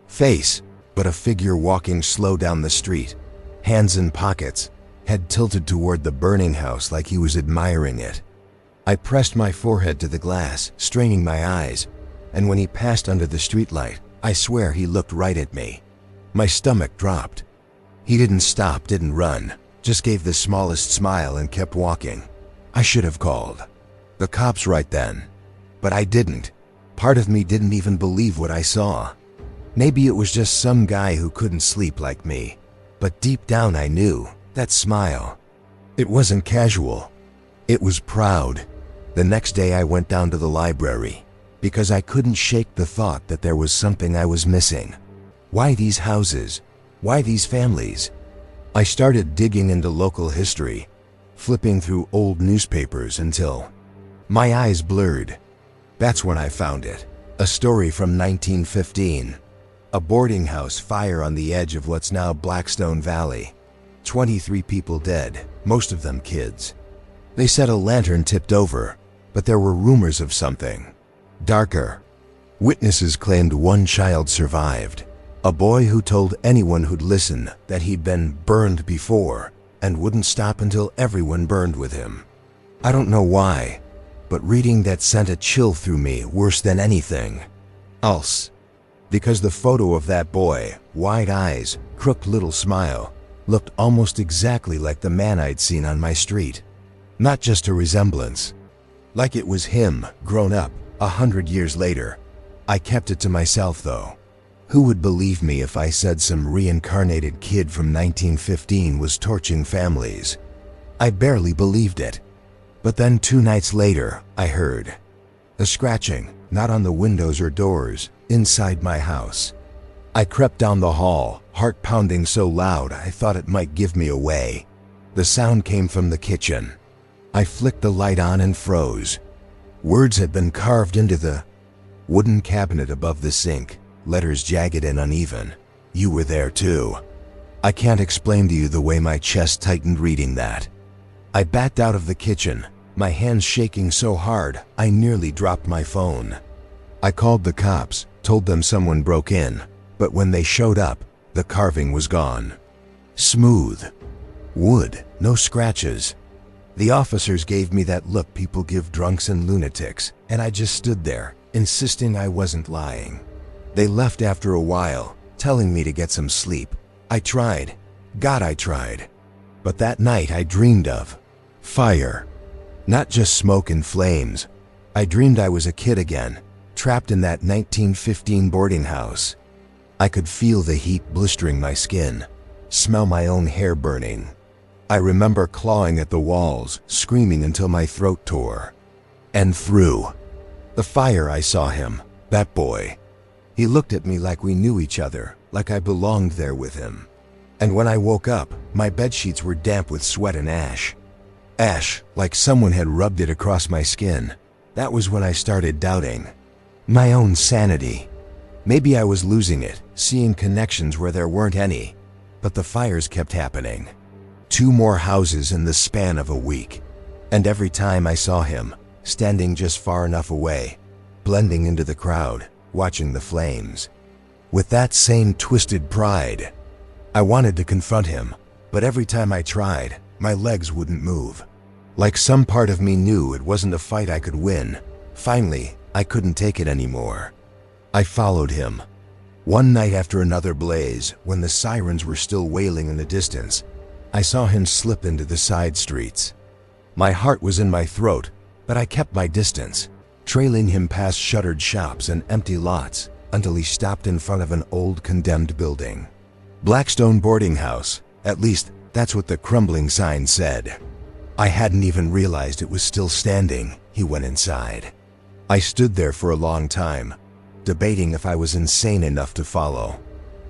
face, but a figure walking slow down the street, hands in pockets, head tilted toward the burning house like he was admiring it. I pressed my forehead to the glass, straining my eyes, and when he passed under the streetlight, I swear he looked right at me. My stomach dropped. He didn't stop, didn't run, just gave the smallest smile and kept walking. I should have called the cops right then, but I didn't. Part of me didn't even believe what I saw. Maybe it was just some guy who couldn't sleep like me, but deep down I knew. That smile. It wasn't casual. It was proud. The next day I went down to the library because I couldn't shake the thought that there was something I was missing. Why these houses? Why these families? I started digging into local history, flipping through old newspapers until my eyes blurred. That's when I found it. A story from 1915. A boarding house fire on the edge of what's now Blackstone Valley. 23 people dead, most of them kids. They said a lantern tipped over, but there were rumors of something darker. Witnesses claimed 1 child survived, a boy who told anyone who'd listen that he'd been burned before and wouldn't stop until everyone burned with him. I don't know why, but reading that sent a chill through me worse than anything else. Because the photo of that boy, wide eyes, crooked little smile, looked almost exactly like the man I'd seen on my street. Not just a resemblance. Like it was him, grown up, 100 years later. I kept it to myself though. Who would believe me if I said some reincarnated kid from 1915 was torching families? I barely believed it. But then 2 nights later, I heard a scratching, not on the windows or doors, inside my house. I crept down the hall, heart pounding so loud I thought it might give me away. The sound came from the kitchen. I flicked the light on and froze. Words had been carved into the wooden cabinet above the sink, letters jagged and uneven. You were there too. I can't explain to you the way my chest tightened reading that. I backed out of the kitchen, my hands shaking so hard I nearly dropped my phone. I called the cops, told them someone broke in, but when they showed up, the carving was gone. Smooth. Wood, no scratches. The officers gave me that look people give drunks and lunatics, and I just stood there, insisting I wasn't lying. They left after a while, telling me to get some sleep. I tried. God, I tried. But that night I dreamed of fire. Not just smoke and flames. I dreamed I was a kid again, trapped in that 1915 boarding house. I could feel the heat blistering my skin, smell my own hair burning. I remember clawing at the walls, screaming until my throat tore. And through the fire I saw him, that boy. He looked at me like we knew each other, like I belonged there with him. And when I woke up, my bedsheets were damp with sweat and ash. Ash, like someone had rubbed it across my skin. That was when I started doubting my own sanity. Maybe I was losing it, seeing connections where there weren't any. But the fires kept happening. 2 more houses in the span of a week. And every time I saw him, standing just far enough away, blending into the crowd, watching the flames. With that same twisted pride, I wanted to confront him, but every time I tried, my legs wouldn't move. Like some part of me knew it wasn't a fight I could win. Finally, I couldn't take it anymore. I followed him. One night after another blaze, when the sirens were still wailing in the distance, I saw him slip into the side streets. My heart was in my throat, but I kept my distance, trailing him past shuttered shops and empty lots until he stopped in front of an old condemned building. Blackstone boarding house, at least that's what the crumbling sign said. I hadn't even realized it was still standing. He went inside. I stood there for a long time, debating if I was insane enough to follow.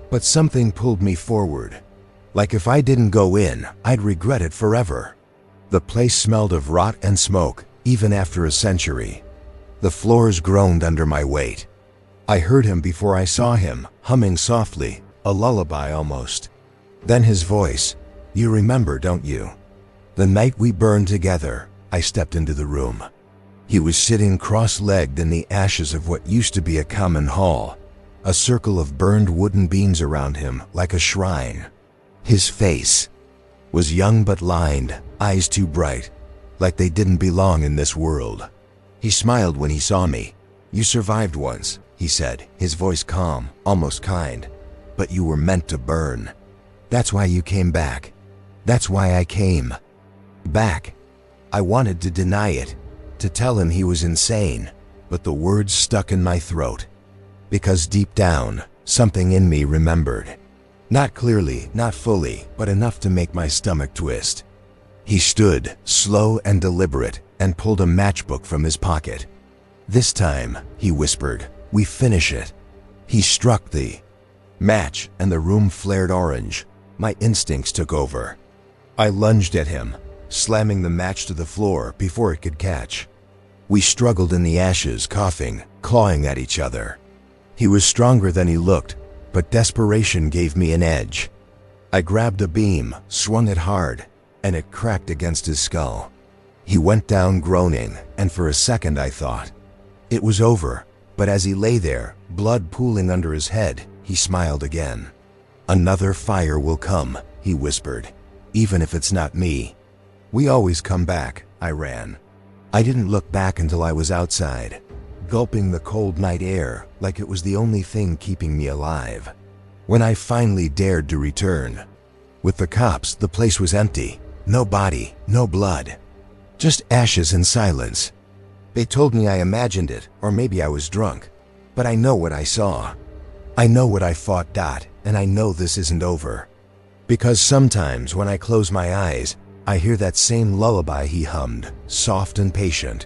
But something pulled me forward. Like if I didn't go in, I'd regret it forever. The place smelled of rot and smoke, even after a century. The floors groaned under my weight. I heard him before I saw him, humming softly, a lullaby almost. Then his voice, "You remember, don't you? The night we burned together." I stepped into the room. He was sitting cross-legged in the ashes of what used to be a common hall, a circle of burned wooden beams around him like a shrine. His face was young but lined, eyes too bright, like they didn't belong in this world. He smiled when he saw me. "You survived once," he said, his voice calm, almost kind. "But you were meant to burn. That's why you came back. That's why I came back." I wanted to deny it, to tell him he was insane, but the words stuck in my throat. Because deep down, something in me remembered. Not clearly, not fully, but enough to make my stomach twist. He stood, slow and deliberate, and pulled a matchbook from his pocket. "This time," he whispered, "we finish it." He struck the match, and the room flared orange. My instincts took over. I lunged at him, slamming the match to the floor before it could catch. We struggled in the ashes, coughing, clawing at each other. He was stronger than he looked, but desperation gave me an edge. I grabbed a beam, swung it hard, and it cracked against his skull. He went down groaning, and for a second I thought it was over, but as he lay there, blood pooling under his head, he smiled again. "Another fire will come," he whispered, "even if it's not me." "We always come back," I ran. I didn't look back until I was outside, gulping the cold night air like it was the only thing keeping me alive. When I finally dared to return, with the cops, the place was empty. No body, no blood. Just ashes and silence. They told me I imagined it, or maybe I was drunk. But I know what I saw. I know what I fought, and I know this isn't over. Because sometimes when I close my eyes, I hear that same lullaby he hummed, soft and patient.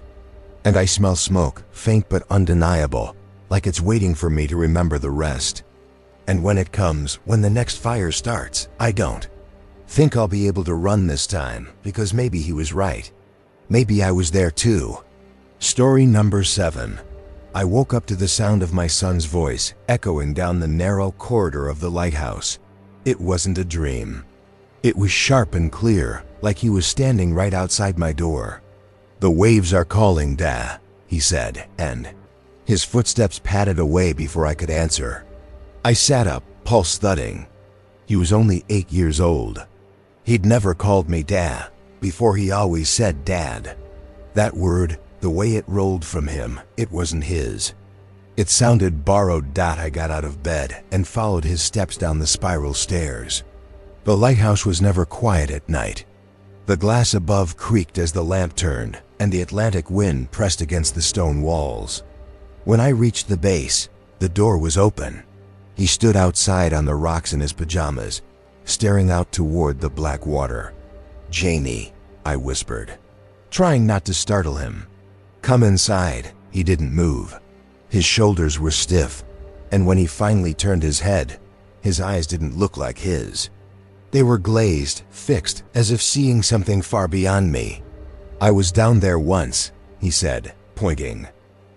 And I smell smoke, faint but undeniable, like it's waiting for me to remember the rest. And when it comes, when the next fire starts, I don't think I'll be able to run this time, because maybe he was right. Maybe I was there too. Story number 7. I woke up to the sound of my son's voice echoing down the narrow corridor of the lighthouse. It wasn't a dream. It was sharp and clear, like he was standing right outside my door. "The waves are calling, Da," he said, and his footsteps padded away before I could answer. I sat up, pulse thudding. He was only 8 years old. He'd never called me Da. Before he always said Dad. That word, the way it rolled from him, it wasn't his. It sounded borrowed. I got out of bed and followed his steps down the spiral stairs. The lighthouse was never quiet at night. The glass above creaked as the lamp turned, and the Atlantic wind pressed against the stone walls. When I reached the base, the door was open. He stood outside on the rocks in his pajamas, staring out toward the black water. "Jamie," I whispered, trying not to startle him. "Come inside." He didn't move. His shoulders were stiff, and when he finally turned his head, his eyes didn't look like his. They were glazed, fixed, as if seeing something far beyond me. "I was down there once," he said, pointing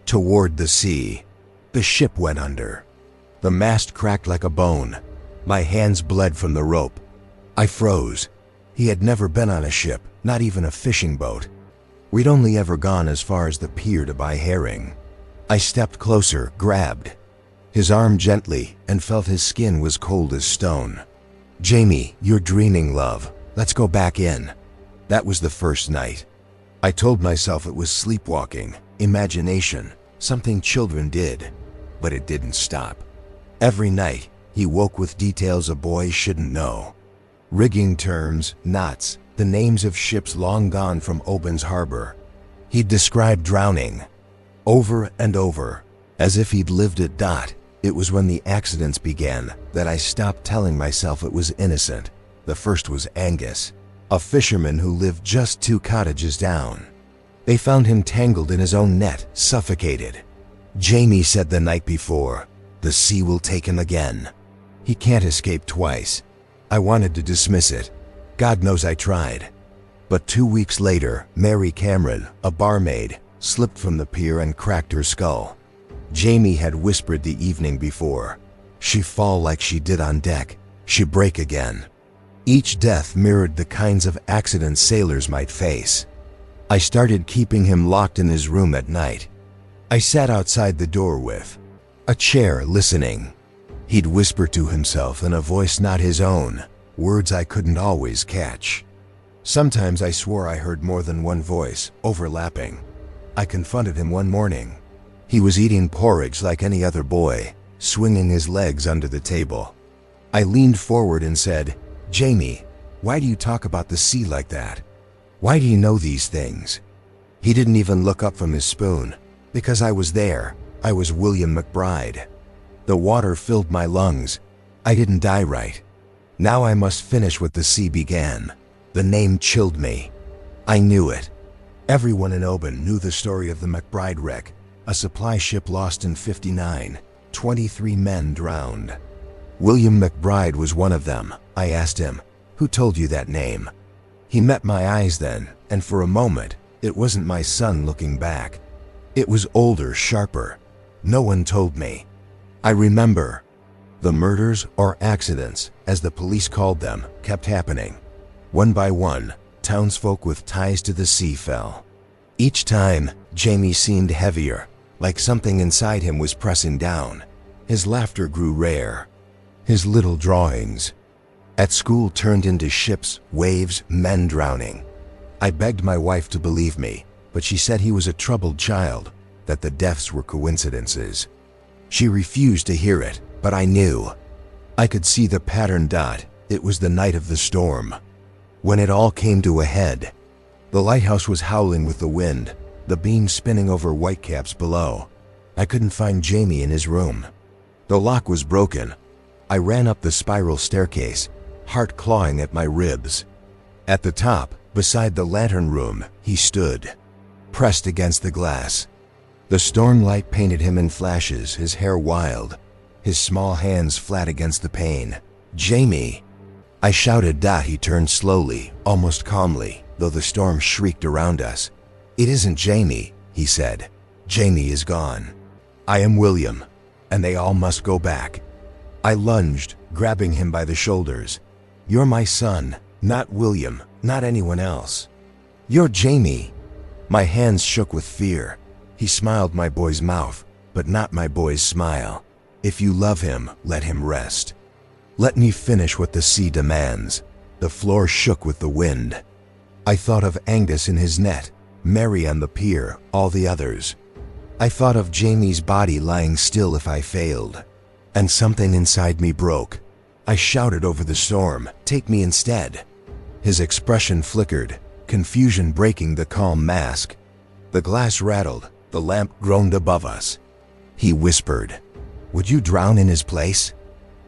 toward the sea. "The ship went under. The mast cracked like a bone. My hands bled from the rope. I froze. He had never been on a ship, not even a fishing boat. We'd only ever gone as far as the pier to buy herring. I stepped closer, grabbed his arm gently, and felt his skin was cold as stone. "Jamie, you're dreaming, love. Let's go back in." That was the first night. I told myself it was sleepwalking, imagination, something children did, but it didn't stop. Every night, he woke with details a boy shouldn't know. Rigging terms, knots, the names of ships long gone from Oban's harbor. He'd describe drowning, over and over, as if he'd lived it. It was when the accidents began that I stopped telling myself it was innocent. The first was Angus, a fisherman who lived just 2 cottages down. They found him tangled in his own net, suffocated. Jamie said the night before, "The sea will take him again. He can't escape twice." I wanted to dismiss it. God knows I tried. But 2 weeks later, Mary Cameron, a barmaid, slipped from the pier and cracked her skull. Jamie had whispered the evening before, "She fall like she did on deck, she break again." Each death mirrored the kinds of accidents sailors might face. I started keeping him locked in his room at night. I sat outside the door with a chair, listening. He'd whisper to himself in a voice not his own, words I couldn't always catch. Sometimes I swore I heard more than one voice, overlapping. I confronted him one morning. He was eating porridge like any other boy, swinging his legs under the table. I leaned forward and said, "Jamie, why do you talk about the sea like that? Why do you know these things?" He didn't even look up from his spoon. Because I was there. I was William McBride. The water filled my lungs. I didn't die right. Now I must finish what the sea began. The name chilled me. I knew it. Everyone in Oban knew the story of the McBride wreck, a supply ship lost in '59, 23 men drowned. William McBride was one of them. I asked him, "Who told you that name?" He met my eyes then, and for a moment, it wasn't my son looking back. It was older, sharper. No one told me. I remember. The murders, or accidents, as the police called them, kept happening. One by one, townsfolk with ties to the sea fell. Each time, Jamie seemed heavier, like something inside him was pressing down. His laughter grew rare. His little drawings at school turned into ships, waves, men drowning. I begged my wife to believe me, but she said he was a troubled child, that the deaths were coincidences. She refused to hear it, but I knew. I could see the pattern. It was the night of the storm. When it all came to a head, the lighthouse was howling with the wind, the beam spinning over whitecaps below. I couldn't find Jamie in his room. The lock was broken. I ran up the spiral staircase, heart clawing at my ribs. At the top, beside the lantern room, he stood, pressed against the glass. The storm light painted him in flashes, his hair wild, his small hands flat against the pane. "Jamie!" I shouted. He turned slowly, almost calmly, though the storm shrieked around us. "It isn't Jamie," he said. "Jamie is gone. I am William, and they all must go back." I lunged, grabbing him by the shoulders. "You're my son, not William, not anyone else. You're Jamie." My hands shook with fear. He smiled my boy's mouth, but not my boy's smile. "If you love him, let him rest. Let me finish what the sea demands." The floor shook with the wind. I thought of Angus in his net, Mary on the pier, all the others. I thought of Jamie's body lying still if I failed. And something inside me broke. I shouted over the storm, "Take me instead." His expression flickered, confusion breaking the calm mask. The glass rattled, the lamp groaned above us. He whispered, "Would you drown in his place?"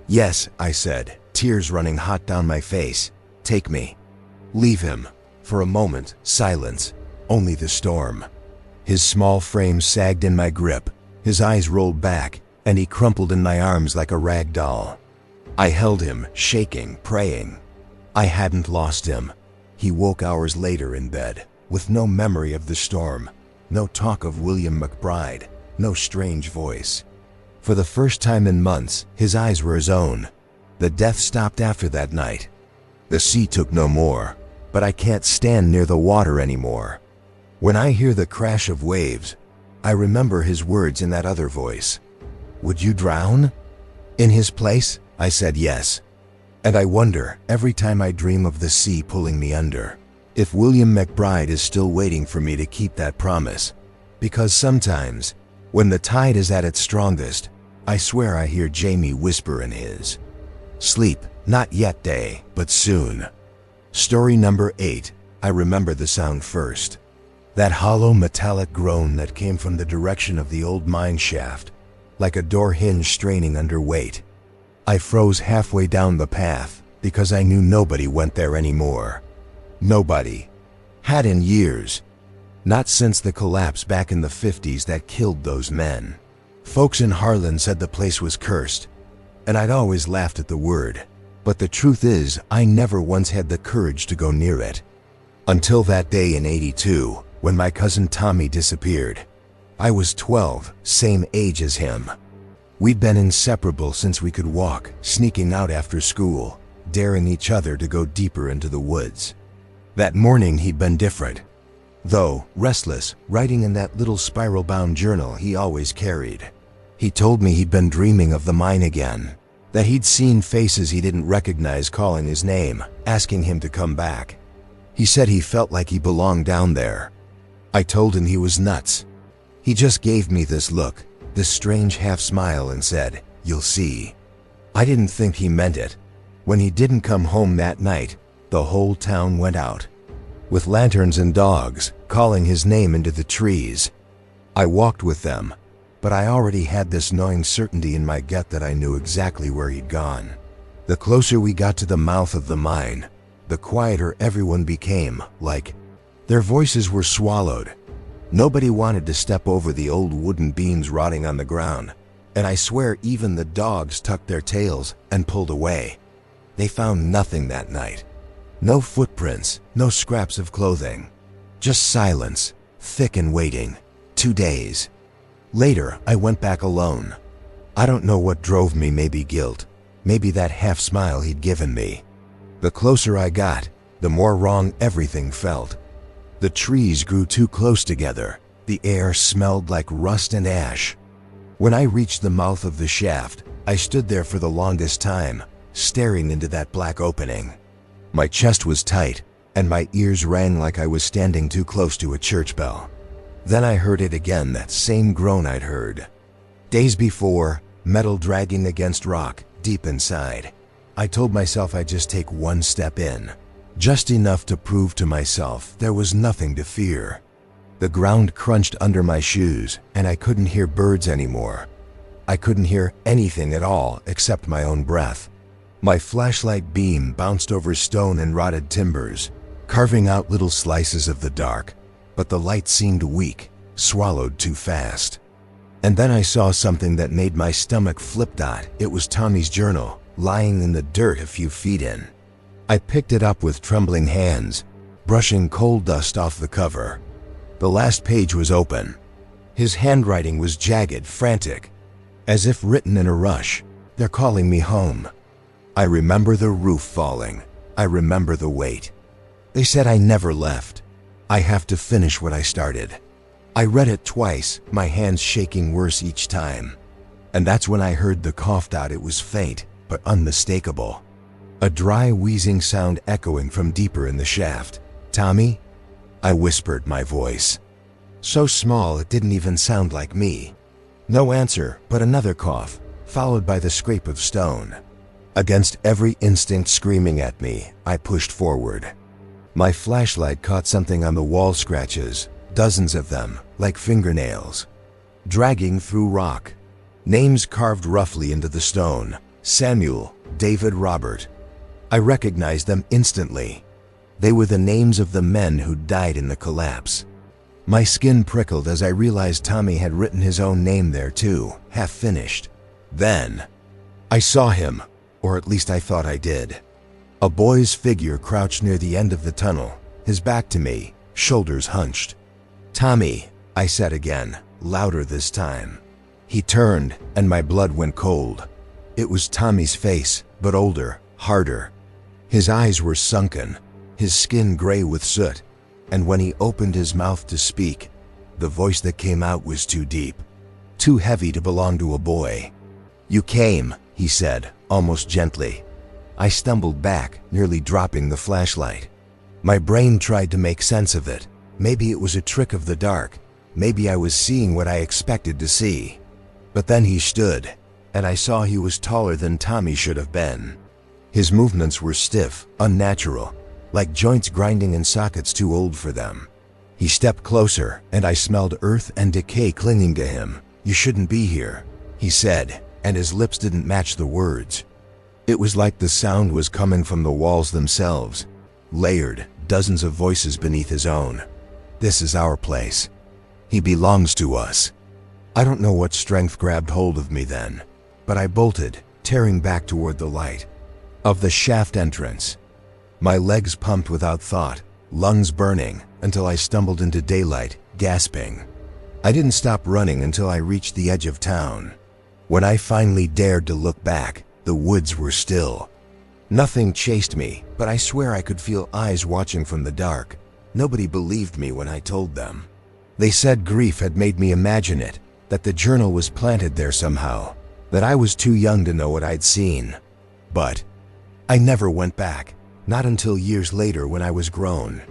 "Yes," I said, tears running hot down my face. "Take me. Leave him." For a moment, silence, only the storm. His small frame sagged in my grip, his eyes rolled back, and he crumpled in my arms like a rag doll. I held him, shaking, praying. I hadn't lost him. He woke hours later in bed, with no memory of the storm, no talk of William McBride, no strange voice. For the first time in months, his eyes were his own. The death stopped after that night. The sea took no more, but I can't stand near the water anymore. When I hear the crash of waves, I remember his words in that other voice. "Would you drown?" "In his place?" I said yes. And I wonder, every time I dream of the sea pulling me under, if William McBride is still waiting for me to keep that promise. Because sometimes, when the tide is at its strongest, I swear I hear Jamie whisper in his sleep, not yet day, but soon. Story number 8. I remember the sound first. That hollow metallic groan that came from the direction of the old mine shaft, like a door hinge straining under weight. I froze halfway down the path because I knew nobody went there anymore. Nobody. Had in years. Not since the collapse back in the 50s that killed those men. Folks in Harlan said the place was cursed, and I'd always laughed at the word. But the truth is, I never once had the courage to go near it. Until that day in '82, when my cousin Tommy disappeared. I was 12, same age as him. We'd been inseparable since we could walk, sneaking out after school, daring each other to go deeper into the woods. That morning he'd been different. Though, restless, writing in that little spiral-bound journal he always carried. He told me he'd been dreaming of the mine again, that he'd seen faces he didn't recognize calling his name, asking him to come back. He said he felt like he belonged down there. I told him he was nuts. He just gave me this look, this strange half-smile, and said, "You'll see." I didn't think he meant it. When he didn't come home that night, the whole town went out, with lanterns and dogs, calling his name into the trees. I walked with them, but I already had this gnawing certainty in my gut that I knew exactly where he'd gone. The closer we got to the mouth of the mine, the quieter everyone became, like their voices were swallowed. Nobody wanted to step over the old wooden beams rotting on the ground, and I swear even the dogs tucked their tails and pulled away. They found nothing that night. No footprints, no scraps of clothing. Just silence, thick and waiting. 2 days. Later, I went back alone. I don't know what drove me, maybe guilt, maybe that half-smile he'd given me. The closer I got, the more wrong everything felt. The trees grew too close together. The air smelled like rust and ash. When I reached the mouth of the shaft, I stood there for the longest time, staring into that black opening. My chest was tight, and my ears rang like I was standing too close to a church bell. Then I heard it again, that same groan I'd heard days before, metal dragging against rock, deep inside. I told myself I'd just take one step in, just enough to prove to myself there was nothing to fear. The ground crunched under my shoes, and I couldn't hear birds anymore. I couldn't hear anything at all except my own breath. My flashlight beam bounced over stone and rotted timbers, carving out little slices of the dark, but the light seemed weak, swallowed too fast. And then I saw something that made my stomach flip. It was Tommy's journal, lying in the dirt a few feet in. I picked it up with trembling hands, brushing coal dust off the cover. The last page was open. His handwriting was jagged, frantic, as if written in a rush. "They're calling me home." I remember the roof falling. I remember the weight. They said I never left. I have to finish what I started. I read it twice, my hands shaking worse each time. And that's when I heard the cough. It was faint, but unmistakable. A dry, wheezing sound echoing from deeper in the shaft. "Tommy?" I whispered, my voice so small it didn't even sound like me. No answer, but another cough, followed by the scrape of stone. Against every instinct screaming at me, I pushed forward. My flashlight caught something on the wall, scratches, dozens of them, like fingernails, dragging through rock. Names carved roughly into the stone. Samuel, David, Robert. I recognized them instantly. They were the names of the men who died in the collapse. My skin prickled as I realized Tommy had written his own name there too, half finished. Then I saw him, or at least I thought I did. A boy's figure crouched near the end of the tunnel, his back to me, shoulders hunched. "Tommy," I said again, louder this time. He turned, and my blood went cold. It was Tommy's face, but older, harder. His eyes were sunken, his skin gray with soot, and when he opened his mouth to speak, the voice that came out was too deep, too heavy to belong to a boy. "You came," he said, almost gently. I stumbled back, nearly dropping the flashlight. My brain tried to make sense of it. Maybe it was a trick of the dark. Maybe I was seeing what I expected to see. But then he stood, and I saw he was taller than Tommy should have been. His movements were stiff, unnatural, like joints grinding in sockets too old for them. He stepped closer, and I smelled earth and decay clinging to him. "You shouldn't be here," he said, and his lips didn't match the words. It was like the sound was coming from the walls themselves, layered, dozens of voices beneath his own. "This is our place. He belongs to us." I don't know what strength grabbed hold of me then, but I bolted, tearing back toward the light of the shaft entrance. My legs pumped without thought, lungs burning, until I stumbled into daylight, gasping. I didn't stop running until I reached the edge of town. When I finally dared to look back, the woods were still. Nothing chased me, but I swear I could feel eyes watching from the dark. Nobody believed me when I told them. They said grief had made me imagine it, that the journal was planted there somehow, that I was too young to know what I'd seen. But I never went back, not until years later when I was grown.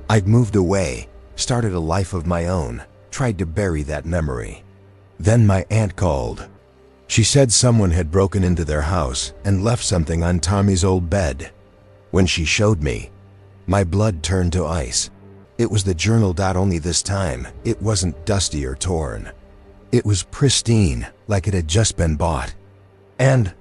I'd moved away, started a life of my own, tried to bury that memory. Then my aunt called. She said someone had broken into their house and left something on Tommy's old bed. When she showed me, my blood turned to ice. It was the journal. Only this time, it wasn't dusty or torn. It was pristine, like it had just been bought. And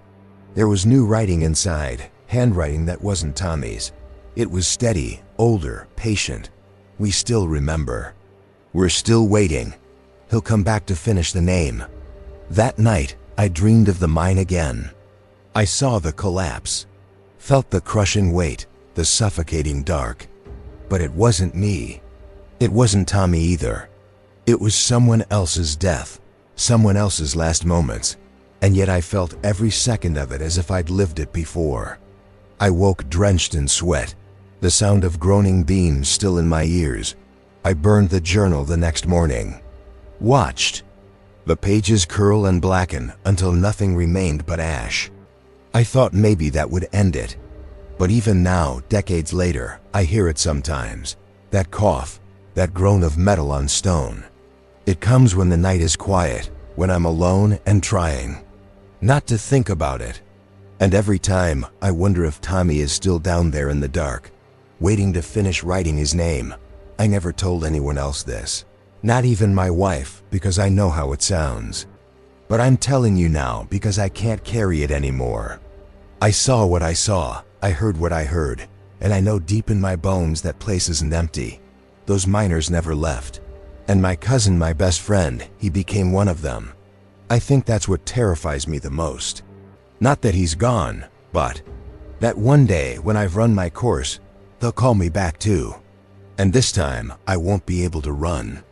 there was new writing inside, handwriting that wasn't Tommy's. It was steady, older, patient. "We still remember. We're still waiting. He'll come back to finish the name." That night, I dreamed of the mine again. I saw the collapse, felt the crushing weight, the suffocating dark. But it wasn't me. It wasn't Tommy either. It was someone else's death, someone else's last moments, and yet I felt every second of it as if I'd lived it before. I woke drenched in sweat, the sound of groaning beams still in my ears. I burned the journal the next morning. Watched the pages curl and blacken until nothing remained but ash. I thought maybe that would end it. But even now, decades later, I hear it sometimes. That cough, that groan of metal on stone. It comes when the night is quiet, when I'm alone and trying not to think about it. And every time, I wonder if Tommy is still down there in the dark, waiting to finish writing his name. I never told anyone else this. Not even my wife, because I know how it sounds. But I'm telling you now because I can't carry it anymore. I saw what I saw, I heard what I heard, and I know deep in my bones that place isn't empty. Those miners never left. And my cousin, my best friend, he became one of them. I think that's what terrifies me the most. Not that he's gone, but that one day when I've run my course, they'll call me back too. And this time, I won't be able to run.